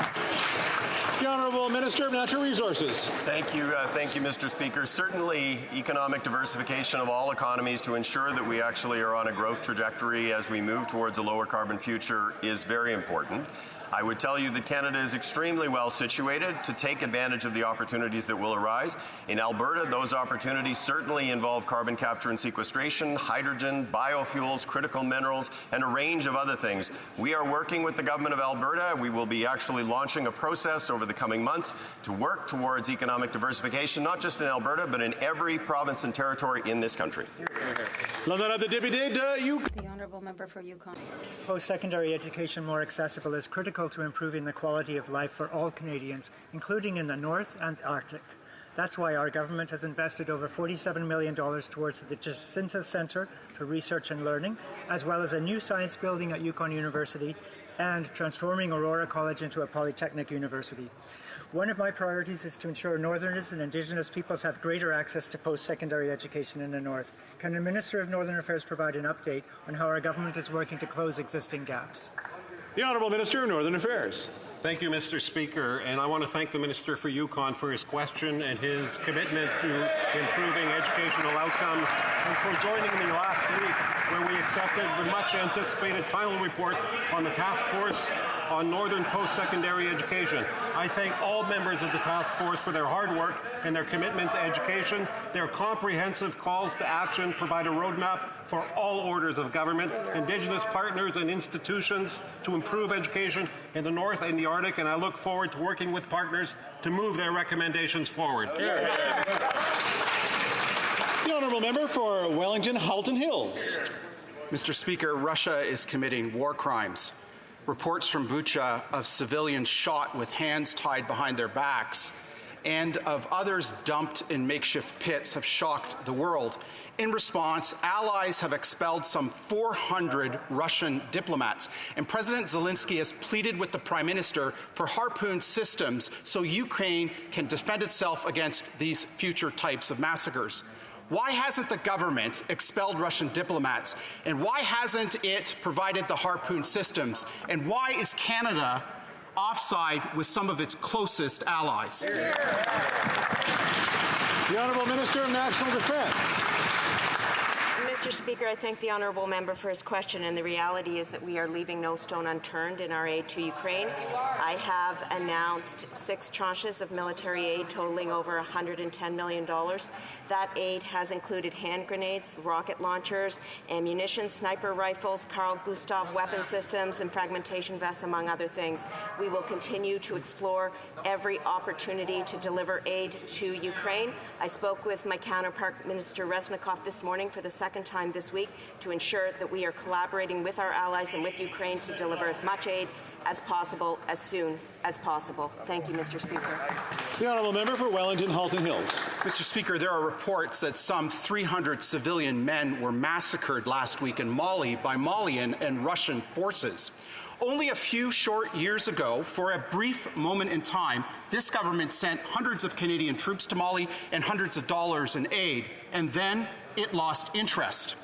The Honourable Minister of Natural Resources. Thank you, Mr. Speaker. Certainly, economic diversification of all economies to ensure that we actually are on a growth trajectory as we move towards a lower carbon future is very important. I would tell you that Canada is extremely well situated to take advantage of the opportunities that will arise. In Alberta, those opportunities certainly involve carbon capture and sequestration, hydrogen, biofuels, critical minerals, and a range of other things. We are working with the Government of Alberta. We will be actually launching a process over the coming months to work towards economic diversification, not just in Alberta, but in every province and territory in this country. The honourable member for Yukon. Post-secondary education more accessible is critical to improving the quality of life for all Canadians, including in the North and Arctic. That's why our government has invested over $47 million towards the Jacinta Centre for Research and Learning, as well as a new science building at Yukon University and transforming Aurora College into a polytechnic university. One of my priorities is to ensure Northerners and Indigenous peoples have greater access to post-secondary education in the North. Can the Minister of Northern Affairs provide an update on how our government is working to close existing gaps? The Honourable Minister of Northern Affairs. Thank you, Mr. Speaker, and I want to thank the Minister for Yukon for his question and his commitment to improving educational outcomes, and for joining me last week where we accepted the much-anticipated final report on the Task Force on Northern Post-Secondary Education. I thank all members of the task force for their hard work and their commitment to education. Their comprehensive calls to action provide a roadmap for all orders of government, Indigenous partners and institutions to improve education in the North and the Arctic, and I look forward to working with partners to move their recommendations forward. The honourable member for Wellington Halton Hills. Mr. Speaker, Russia is committing war crimes. Reports from Bucha of civilians shot with hands tied behind their backs and of others dumped in makeshift pits have shocked the world. In response, allies have expelled some 400 Russian diplomats, and President Zelensky has pleaded with the Prime Minister for Harpoon systems so Ukraine can defend itself against these future types of massacres. Why hasn't the government expelled Russian diplomats? And why hasn't it provided the Harpoon systems? And why is Canada offside with some of its closest allies? The Honourable Minister of National Defence. Mr. Speaker, I thank the honourable member for his question, and the reality is that we are leaving no stone unturned in our aid to Ukraine. I have announced 6 tranches of military aid totaling over $110 million. That aid has included hand grenades, rocket launchers, ammunition, sniper rifles, Carl Gustav weapon systems, and fragmentation vests, among other things. We will continue to explore every opportunity to deliver aid to Ukraine. I spoke with my counterpart, Minister Reznikov, this morning for the second time this week to ensure that we are collaborating with our allies and with Ukraine to deliver as much aid as possible as soon as possible. Thank you, Mr. Speaker. The honourable member for Wellington Halton Hills. Mr. Speaker, there are reports that some 300 civilian men were massacred last week in Mali by Malian and Russian forces. Only a few short years ago, for a brief moment in time, this government sent hundreds of Canadian troops to Mali and hundreds of dollars in aid, and then it lost interest.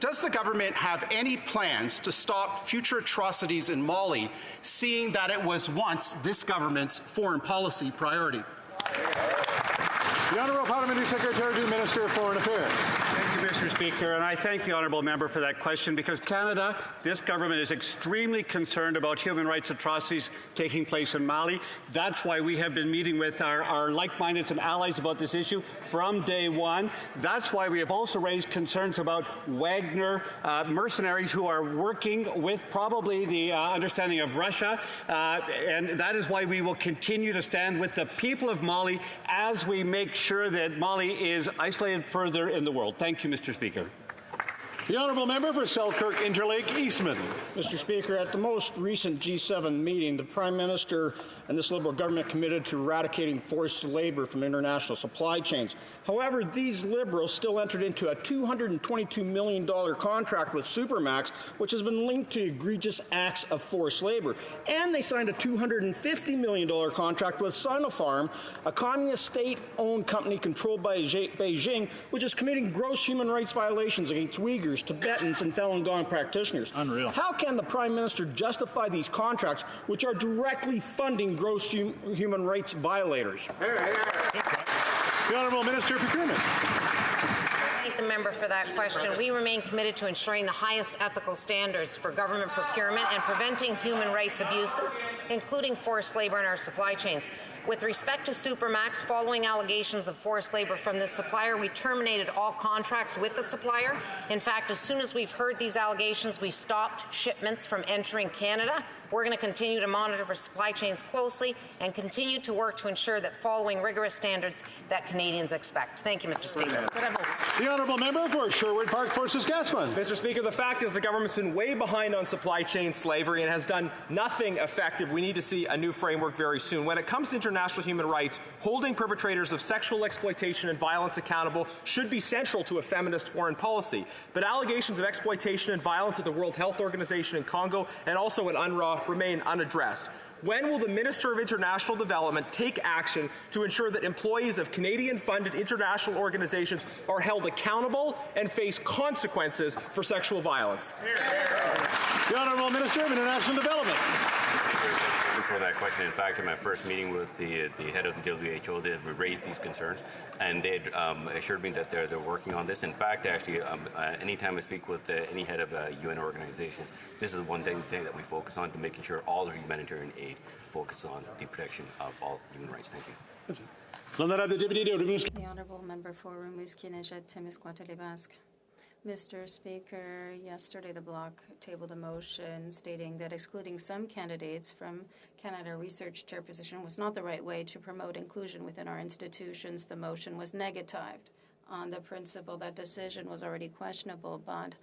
Does the government have any plans to stop future atrocities in Mali, seeing that it was once this government's foreign policy priority? The Honourable Parliamentary Secretary to the Minister of Foreign Affairs. Thank you, Mr. Speaker, and I thank the honourable member for that question, because Canada, this government, is extremely concerned about human rights atrocities taking place in Mali. That's why we have been meeting with our like-minded and allies about this issue from day one. That's why we have also raised concerns about Wagner mercenaries who are working with probably the understanding of Russia, and that is why we will continue to stand with the people of Mali as we make sure that Mali is isolated further in the world. Thank you, Mr. Speaker. The honourable member for Selkirk Interlake Eastman. Mr. Speaker, at the most recent G7 meeting, the Prime Minister and this Liberal government committed to eradicating forced labour from international supply chains. However, these Liberals still entered into a $222 million contract with Supermax, which has been linked to egregious acts of forced labour. And they signed a $250 million contract with Sinopharm, a communist state-owned company controlled by Beijing, which is committing gross human rights violations against Uyghurs, Tibetans, and Falun Gong practitioners. Unreal. How can the Prime Minister justify these contracts, which are directly funding gross human rights violators? The Honourable Minister of Procurement. Thank thank the member for that question. We remain committed to ensuring the highest ethical standards for government procurement and preventing human rights abuses, including forced labor in our supply chains. With respect to Supermax, following allegations of forced labor from this supplier, we terminated all contracts with the supplier. In fact, as soon as we've heard these allegations, we stopped shipments from entering Canada. We're going to continue to monitor our supply chains closely and continue to work to ensure that following rigorous standards that Canadians expect. Thank you, Mr. Speaker. The honourable member for Sherwood Park for Saskatchewan. Mr. Speaker, the fact is the government's been way behind on supply chain slavery and has done nothing effective. We need to see a new framework very soon. When it comes to international human rights, holding perpetrators of sexual exploitation and violence accountable should be central to a feminist foreign policy. But allegations of exploitation and violence at the World Health Organization in Congo and also in UNRWA remain unaddressed. When will the Minister of International Development take action to ensure that employees of Canadian-funded international organizations are held accountable and face consequences for sexual violence? The Honourable Minister of International Development. For that question. In fact, in my first meeting with the head of the WHO, they raised these concerns, and they assured me that they're working on this. In fact, actually, anytime I speak with any head of UN organizations, this is one thing that we focus on, to making sure all the humanitarian aid focus on the protection of all human rights. Thank you. The Honourable Member for Rimouski-Nejet-Témiscouata-Les-Basques. Mr. Speaker, yesterday the Bloc tabled a motion stating that excluding some candidates from Canada Research Chair position was not the right way to promote inclusion within our institutions. The motion was negatived on the principle that decision was already questionable, but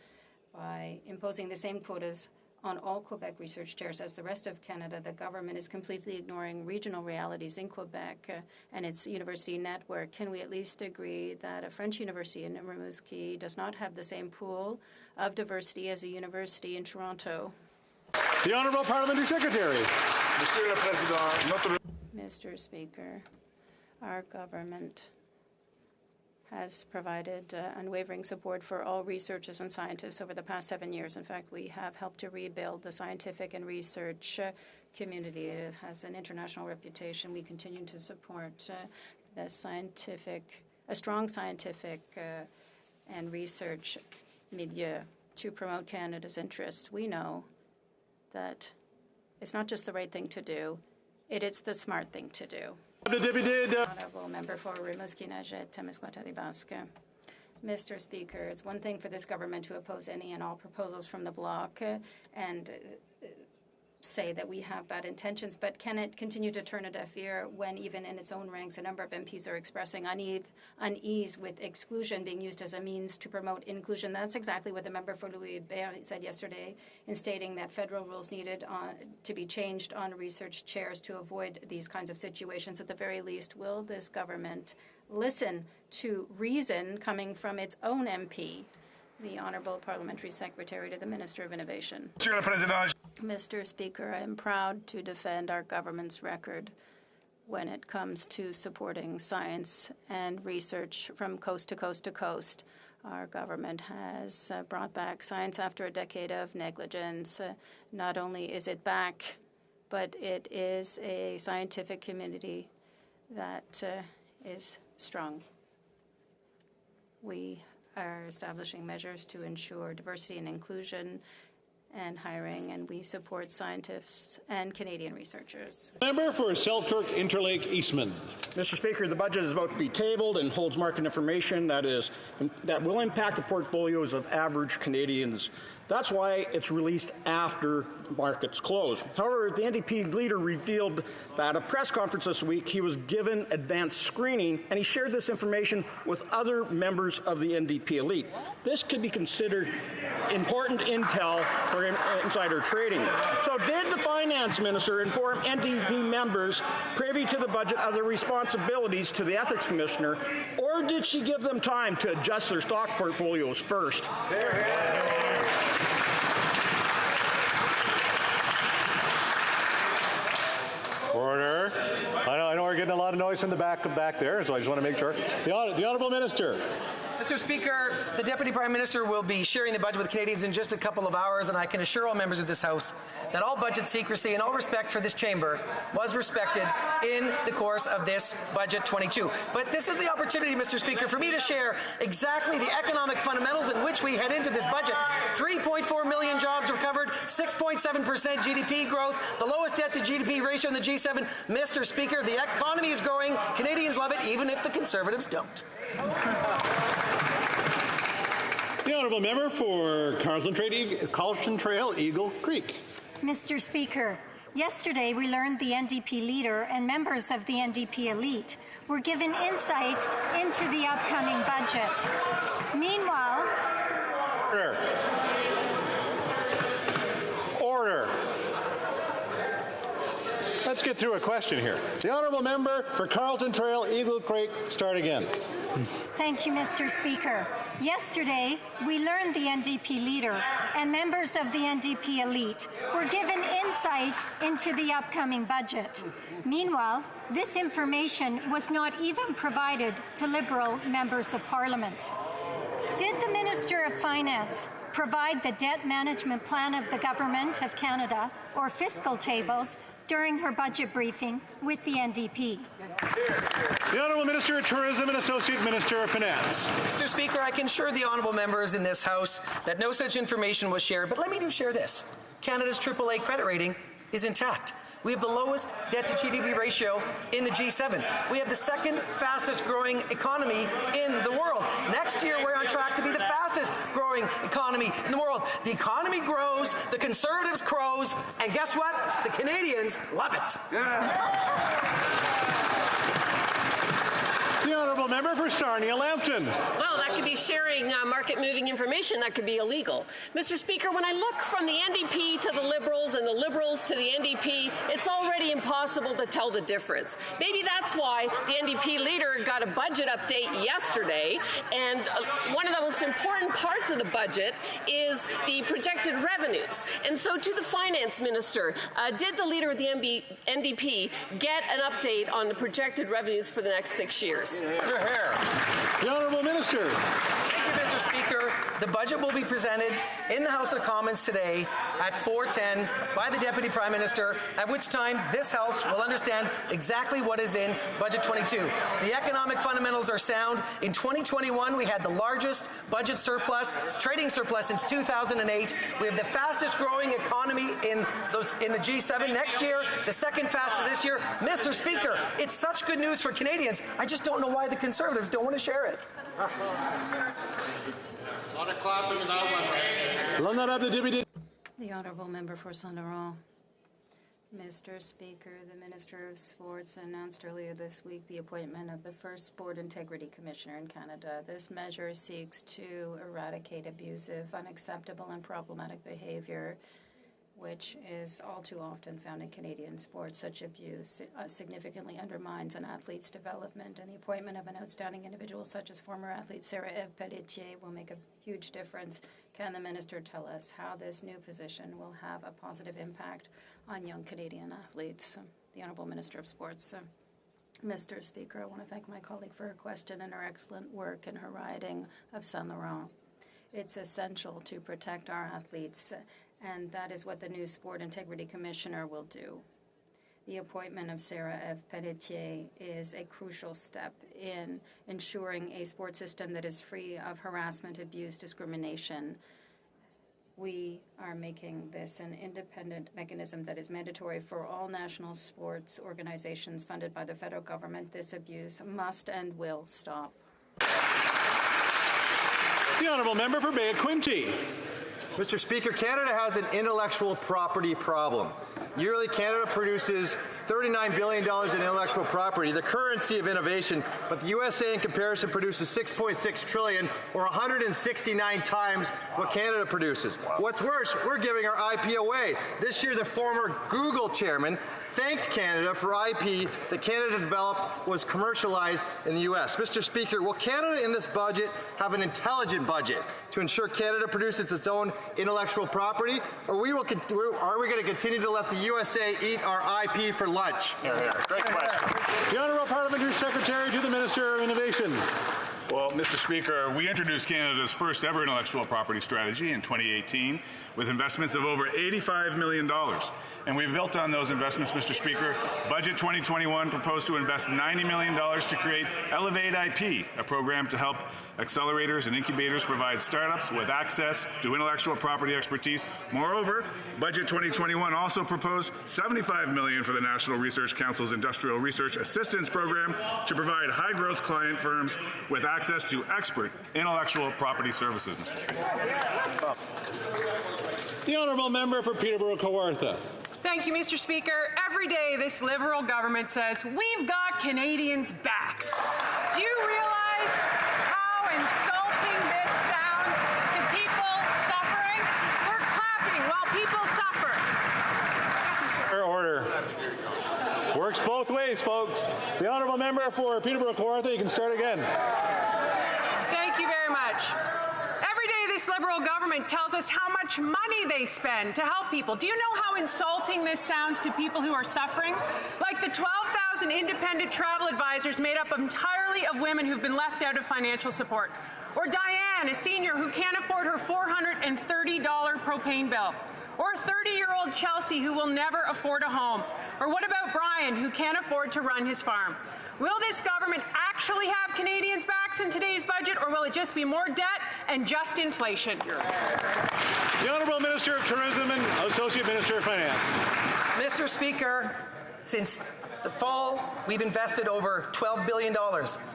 by imposing the same quotas on all Quebec research chairs as the rest of Canada, the government is completely ignoring regional realities in Quebec and its university network. Can we at least agree that a French university in Rimouski does not have the same pool of diversity as a university in Toronto? The Honourable Parliamentary Secretary. Mr. Speaker, our government has provided unwavering support for all researchers and scientists over the past 7 years. In fact, we have helped to rebuild the scientific and research community. It has an international reputation. We continue to support a strong scientific and research milieu to promote Canada's interests. We know that it's not just the right thing to do, it is the smart thing to do. Honourable Member for Rimouski-Nejet-Témiscouata-Les-Basques. Mr. Speaker, it's one thing for this government to oppose any and all proposals from the Bloc and say that we have bad intentions, but can it continue to turn a deaf ear when even in its own ranks a number of MPs are expressing unease with exclusion being used as a means to promote inclusion? That's exactly what the member for Louis-Hébert said yesterday in stating that federal rules needed to be changed on research chairs to avoid these kinds of situations. At the very least, will this government listen to reason coming from its own MP? The Honourable Parliamentary Secretary to the Minister of Innovation. Mr. Speaker, I am proud to defend our government's record when it comes to supporting science and research from coast to coast to coast. Our government has brought back science after a decade of negligence. Not only is it back, but it is a scientific community that is strong. We are establishing measures to ensure diversity and inclusion and hiring, and we support scientists and Canadian researchers. Member for Selkirk Interlake Eastman. Mr. Speaker, the budget is about to be tabled and holds market information that will impact the portfolios of average Canadians. That's why it's released after markets close. However, the NDP leader revealed that at a press conference this week he was given advanced screening, and he shared this information with other members of the NDP elite. This could be considered important intel for insider trading. So did the finance minister inform NDP members privy to the budget of their responsibilities to the ethics commissioner, or did she give them time to adjust their stock portfolios first? Order. I know we're getting a lot of noise from the back there, so I just want to make sure. The Honourable Minister. Mr. Speaker, the Deputy Prime Minister will be sharing the budget with Canadians in just a couple of hours, and I can assure all members of this House that all budget secrecy and all respect for this chamber was respected in the course of this Budget 22. But this is the opportunity, Mr. Speaker, for me to share exactly the economic fundamentals in which we head into this budget. 3.4 million jobs recovered, 6.7% GDP growth, the lowest debt-to-GDP ratio in the G7. Mr. Speaker, the economy is growing. Canadians love it, even if the Conservatives don't. The honourable member for Carleton Trail, Eagle Creek. Mr. Speaker, yesterday we learned the NDP leader and members of the NDP elite were given insight into the upcoming budget. Meanwhile... Order. Let's get through a question here. The honourable member for Carleton Trail, Eagle Creek, start again. Thank you, Mr. Speaker. Yesterday, we learned the NDP leader and members of the NDP elite were given insight into the upcoming budget. Meanwhile, this information was not even provided to Liberal members of Parliament. Did the Minister of Finance provide the debt management plan of the Government of Canada or fiscal tables during her budget briefing with the NDP? The Honourable Minister of Tourism and Associate Minister of Finance. Mr. Speaker, I can assure the honourable members in this House that no such information was shared, but let me share this. Canada's AAA credit rating is intact. We have the lowest debt-to-GDP ratio in the G7. We have the second fastest growing economy in the world. Next year, we're on track to be the fastest growing economy in the world. The economy grows, the Conservatives crows, and guess what? The Canadians love it. The honourable member for Sarnia-Lambton. Well, that could be sharing market-moving information. That could be illegal. Mr. Speaker, when I look from the NDP to the Liberals and the Liberals to the NDP, it's already impossible to tell the difference. Maybe that's why the NDP leader got a budget update yesterday, and one of the most important parts of the budget is the projected revenues. And so to the Finance Minister, did the leader of the NDP get an update on the projected revenues for the next 6 years? The Honourable Minister. Thank you, Mr. Speaker. The budget will be presented in the House of Commons today at 4:10 by the Deputy Prime Minister, at which time this House will understand exactly what is in Budget 22. The economic fundamentals are sound. In 2021, we had the largest budget surplus, trading surplus since 2008. We have the fastest growing economy in the G7 next year, the second fastest this year. Mr. Speaker, it's such good news for Canadians. I just don't know why the Conservatives don't want to share it. A lot of clapping in that one, right? The honourable member for Saint Laurent. Mr. Speaker, the Minister of Sports announced earlier this week the appointment of the first Sport Integrity Commissioner in Canada. This measure seeks to eradicate abusive, unacceptable, and problematic behaviour, which is all too often found in Canadian sports. Such abuse significantly undermines an athlete's development, and the appointment of an outstanding individual such as former athlete Sarah-Eve Pelletier will make a huge difference. Can the minister tell us how this new position will have a positive impact on young Canadian athletes? The Honourable Minister of Sports. Mr. Speaker, I want to thank my colleague for her question and her excellent work in her riding of Saint Laurent. It's essential to protect our athletes, and that is what the new Sport Integrity Commissioner will do. The appointment of Sarah-Eve Pelletier is a crucial step in ensuring a sports system that is free of harassment, abuse, discrimination. We are making this an independent mechanism that is mandatory for all national sports organizations funded by the federal government. This abuse must and will stop. The honourable member for Bay of Quinte. Mr. Speaker, Canada has an intellectual property problem. Yearly, Canada produces $39 billion in intellectual property, the currency of innovation, but the USA in comparison produces $6.6 trillion, or 169 times what Canada produces. What's worse, we're giving our IP away. This year, the former Google chairman thanked Canada for IP that Canada developed was commercialized in the U.S. Mr. Speaker, will Canada in this budget have an intelligent budget to ensure Canada produces its own intellectual property, or are we going to continue to let the USA eat our IP for lunch? Great question. The Honourable Parliamentary Secretary to the Minister of Innovation. Well, Mr. Speaker, we introduced Canada's first ever intellectual property strategy in 2018 with investments of over $85 million. And we've built on those investments, Mr. Speaker. Budget 2021 proposed to invest $90 million to create Elevate IP, a program to help accelerators and incubators provide startups with access to intellectual property expertise. Moreover, Budget 2021 also proposed $75 million for the National Research Council's Industrial Research Assistance Program to provide high-growth client firms with access to expert intellectual property services, Mr. Speaker. The honourable member for Peterborough-Kawartha. Thank you, Mr. Speaker. Every day, this Liberal government says, we've got Canadians' backs. Do you realize how insulting this sounds to people suffering? We're clapping while people suffer. Order. Works both ways, folks. The honourable member for Peterborough-Kawartha, you can start again. Thank you very much. Every day, this Liberal government tells us how much money they spend to help people. Do you know how insulting this sounds to people who are suffering? Like the 12,000 independent travel advisors made up entirely of women who've been left out of financial support. Or Diane, a senior who can't afford her $430 propane bill. Or 30-year-old Chelsea, who will never afford a home. Or what about Brian, who can't afford to run his farm? Will this government actually have Canadians' backs in today's budget, or will it just be more debt and just inflation? The Honourable Minister of Tourism and Associate Minister of Finance. Mr. Speaker, since the fall, we've invested over $12 billion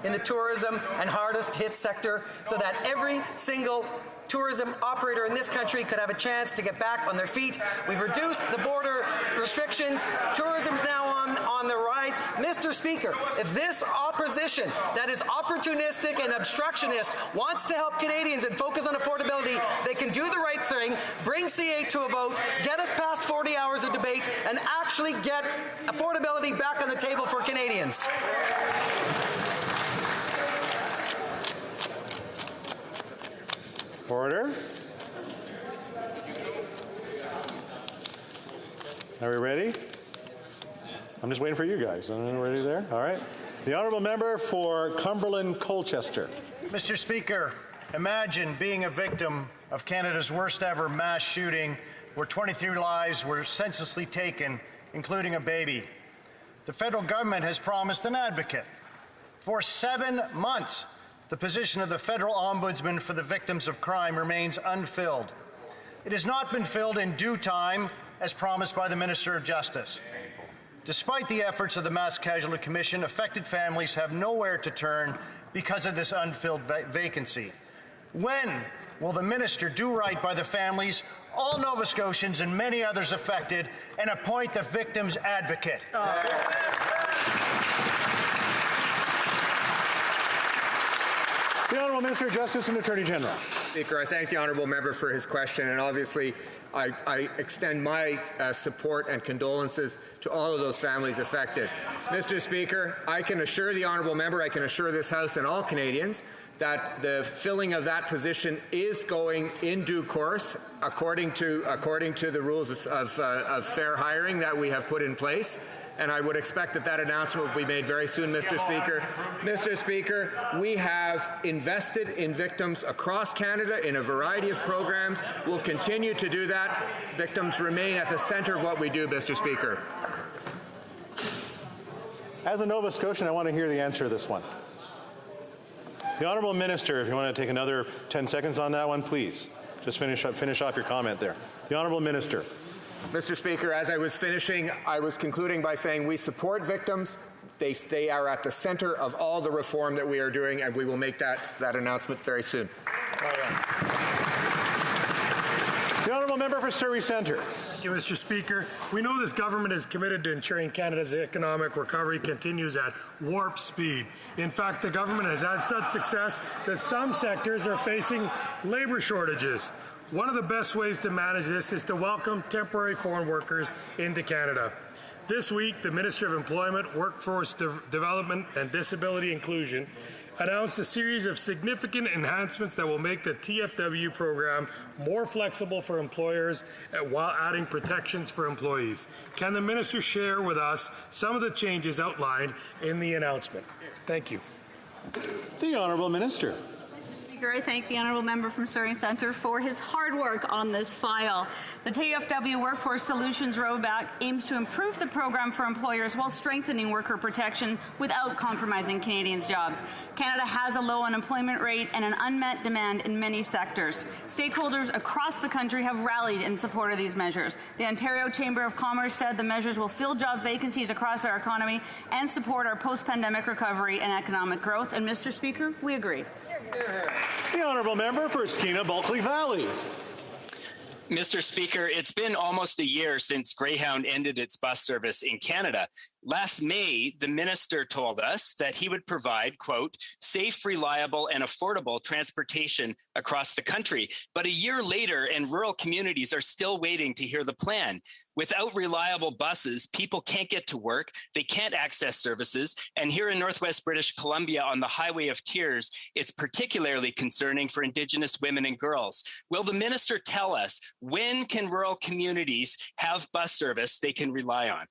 in the tourism and hardest hit sector so that every single tourism operator in this country could have a chance to get back on their feet. We've reduced the border restrictions. Tourism's now on the rise. Mr. Speaker, if this opposition that is opportunistic and obstructionist wants to help Canadians and focus on affordability, they can do the right thing, bring C8 to a vote, get us past 40 hours of debate, and actually get affordability back on the table for Canadians. Order. Are we ready? I'm just waiting for you guys. I'm ready there? All right. The honourable member for Cumberland-Colchester. Mr. Speaker, imagine being a victim of Canada's worst ever mass shooting where 23 lives were senselessly taken, including a baby. The federal government has promised an advocate. For 7 months, the position of the federal ombudsman for the victims of crime remains unfilled. It has not been filled in due time, as promised by the Minister of Justice. Despite the efforts of the Mass Casualty Commission, affected families have nowhere to turn because of this unfilled vacancy. When will the minister do right by the families, all Nova Scotians and many others affected, and appoint the victim's advocate? The Honourable Minister of Justice and Attorney General. Speaker, I thank the honourable member for his question, and obviously I extend my support and condolences to all of those families affected. Mr. Speaker, I can assure the honourable member, I can assure this House and all Canadians that the filling of that position is going in due course according to the rules of fair hiring that we have put in place. And I would expect that announcement will be made very soon, Mr. Speaker. Mr. Speaker, we have invested in victims across Canada in a variety of programs. We'll continue to do that. Victims remain at the centre of what we do, Mr. Speaker. As a Nova Scotian, I want to hear the answer to this one. The Honourable Minister, if you want to take another 10 seconds on that one, please. Just finish off your comment there. The Honourable Minister. Mr. Speaker, as I was finishing, I was concluding by saying we support victims. They are at the centre of all the reform that we are doing, and we will make that announcement very soon. The Honourable Member for Surrey Centre. Thank you, Mr. Speaker. We know this government is committed to ensuring Canada's economic recovery continues at warp speed. In fact, the government has had such success that some sectors are facing labour shortages. One of the best ways to manage this is to welcome temporary foreign workers into Canada. This week, the Minister of Employment, Workforce Development and Disability Inclusion announced a series of significant enhancements that will make the TFW program more flexible for employers while adding protections for employees. Can the Minister share with us some of the changes outlined in the announcement? Thank you. The Honourable Minister. I thank the honourable member from Surrey Centre for his hard work on this file. The TFW Workforce Solutions Roadmap aims to improve the program for employers while strengthening worker protection without compromising Canadians' jobs. Canada has a low unemployment rate and an unmet demand in many sectors. Stakeholders across the country have rallied in support of these measures. The Ontario Chamber of Commerce said the measures will fill job vacancies across our economy and support our post-pandemic recovery and economic growth. And Mr. Speaker, we agree. The honourable member for Skeena-Bulkley Valley. Mr. Speaker, it's been almost a year since Greyhound ended its bus service in Canada. Last May, the minister told us that he would provide, quote, safe, reliable, and affordable transportation across the country. But a year later, and rural communities are still waiting to hear the plan. Without reliable buses, people can't get to work, they can't access services, and here in Northwest British Columbia on the Highway of Tears, it's particularly concerning for Indigenous women and girls. Will the minister tell us when can rural communities have bus service they can rely on?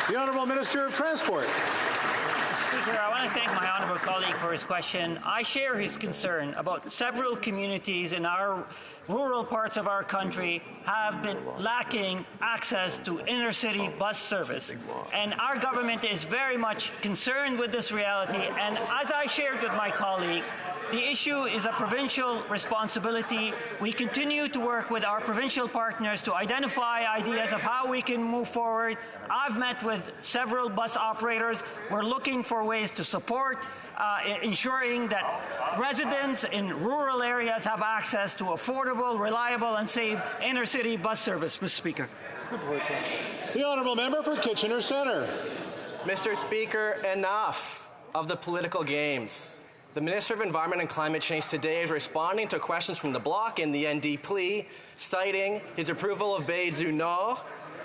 The Honourable Minister of Transport. Speaker, I want to thank my honourable colleague for his question. I share his concern about several communities in our rural parts of our country have been lacking access to inner-city bus service. And our government is very much concerned with this reality. And as I shared with my colleague, the issue is a provincial responsibility. We continue to work with our provincial partners to identify ideas of how we can move forward. I've met with several bus operators. We're looking for ways to support ensuring that residents in rural areas have access to affordable, reliable, and safe inner-city bus service, Mr. Speaker. The honourable member for Kitchener Centre. Mr. Speaker, enough of the political games. The Minister of Environment and Climate Change today is responding to questions from the Bloc and the NDP, citing his approval of Bay du Nord,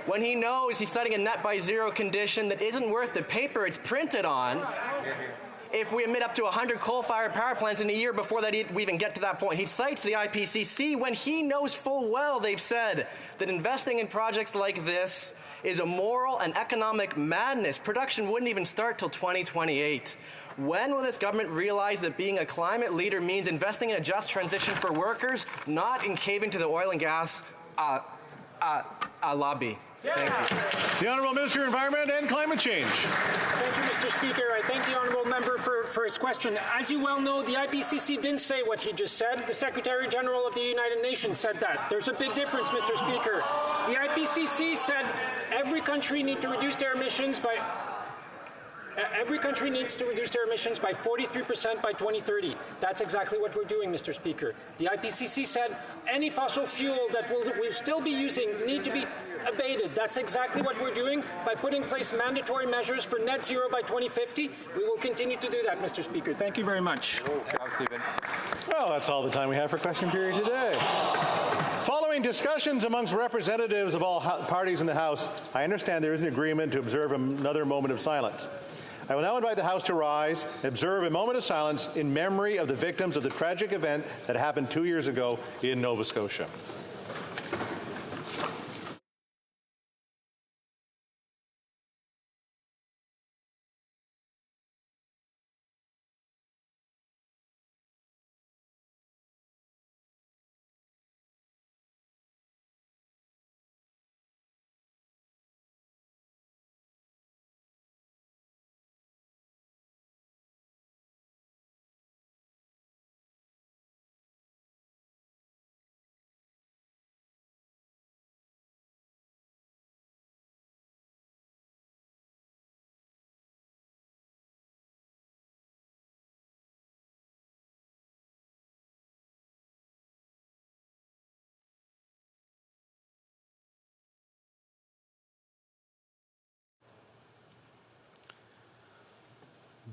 when he knows he's citing a net by zero condition that isn't worth the paper it's printed on if we emit up to 100 coal-fired power plants in a year before that we even get to that point. He cites the IPCC when he knows full well they've said that investing in projects like this is a moral and economic madness. Production wouldn't even start till 2028. When will this government realize that being a climate leader means investing in a just transition for workers, not in caving to the oil and gas lobby? Thank you. The Honourable Minister of Environment and Climate Change. Thank you, Mr. Speaker. I thank the honourable member for his question. As you well know, the IPCC didn't say what he just said. The Secretary General of the United Nations said that. There's a big difference, Mr. Speaker. The IPCC said every country needs to reduce their emissions by 43% by 2030. That's exactly what we're doing, Mr. Speaker. The IPCC said any fossil fuel that we'll still be using need to be abated. That's exactly what we're doing by putting in place mandatory measures for net zero by 2050. We will continue to do that, Mr. Speaker. Thank you very much. Well, that's all the time we have for question period today. Following discussions amongst representatives of all parties in the House, I understand there is an agreement to observe another moment of silence. I will now invite the House to rise and observe a moment of silence in memory of the victims of the tragic event that happened 2 years ago in Nova Scotia.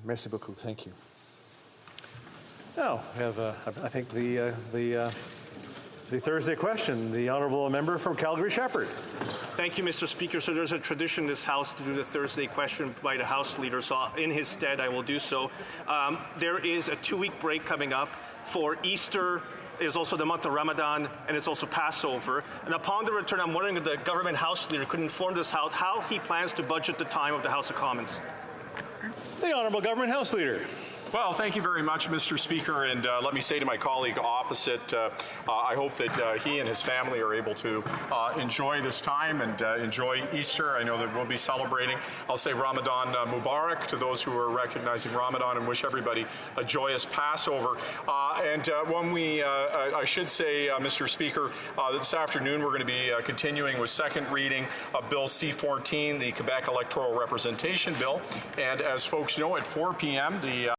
Merci beaucoup. Thank you. Now, we have, I think, the Thursday question. The honourable member from Calgary Shepherd. Thank you, Mr. Speaker. So there's a tradition in this House to do the Thursday question by the House Leader, so in his stead I will do so. There is a 2-week break coming up for Easter. Is also the month of Ramadan, and it's also Passover. And upon the return, I'm wondering if the government House Leader could inform this House how he plans to budget the time of the House of Commons. The Honourable Government House Leader. Well, thank you very much, Mr. Speaker, and let me say to my colleague opposite, I hope that he and his family are able to enjoy this time and enjoy Easter. I know that we'll be celebrating. I'll say Ramadan Mubarak to those who are recognizing Ramadan, and wish everybody a joyous Passover. I should say, Mr. Speaker, that this afternoon we're going to be continuing with second reading of Bill C-14, the Quebec Electoral Representation Bill, and as folks know, at 4 p.m. the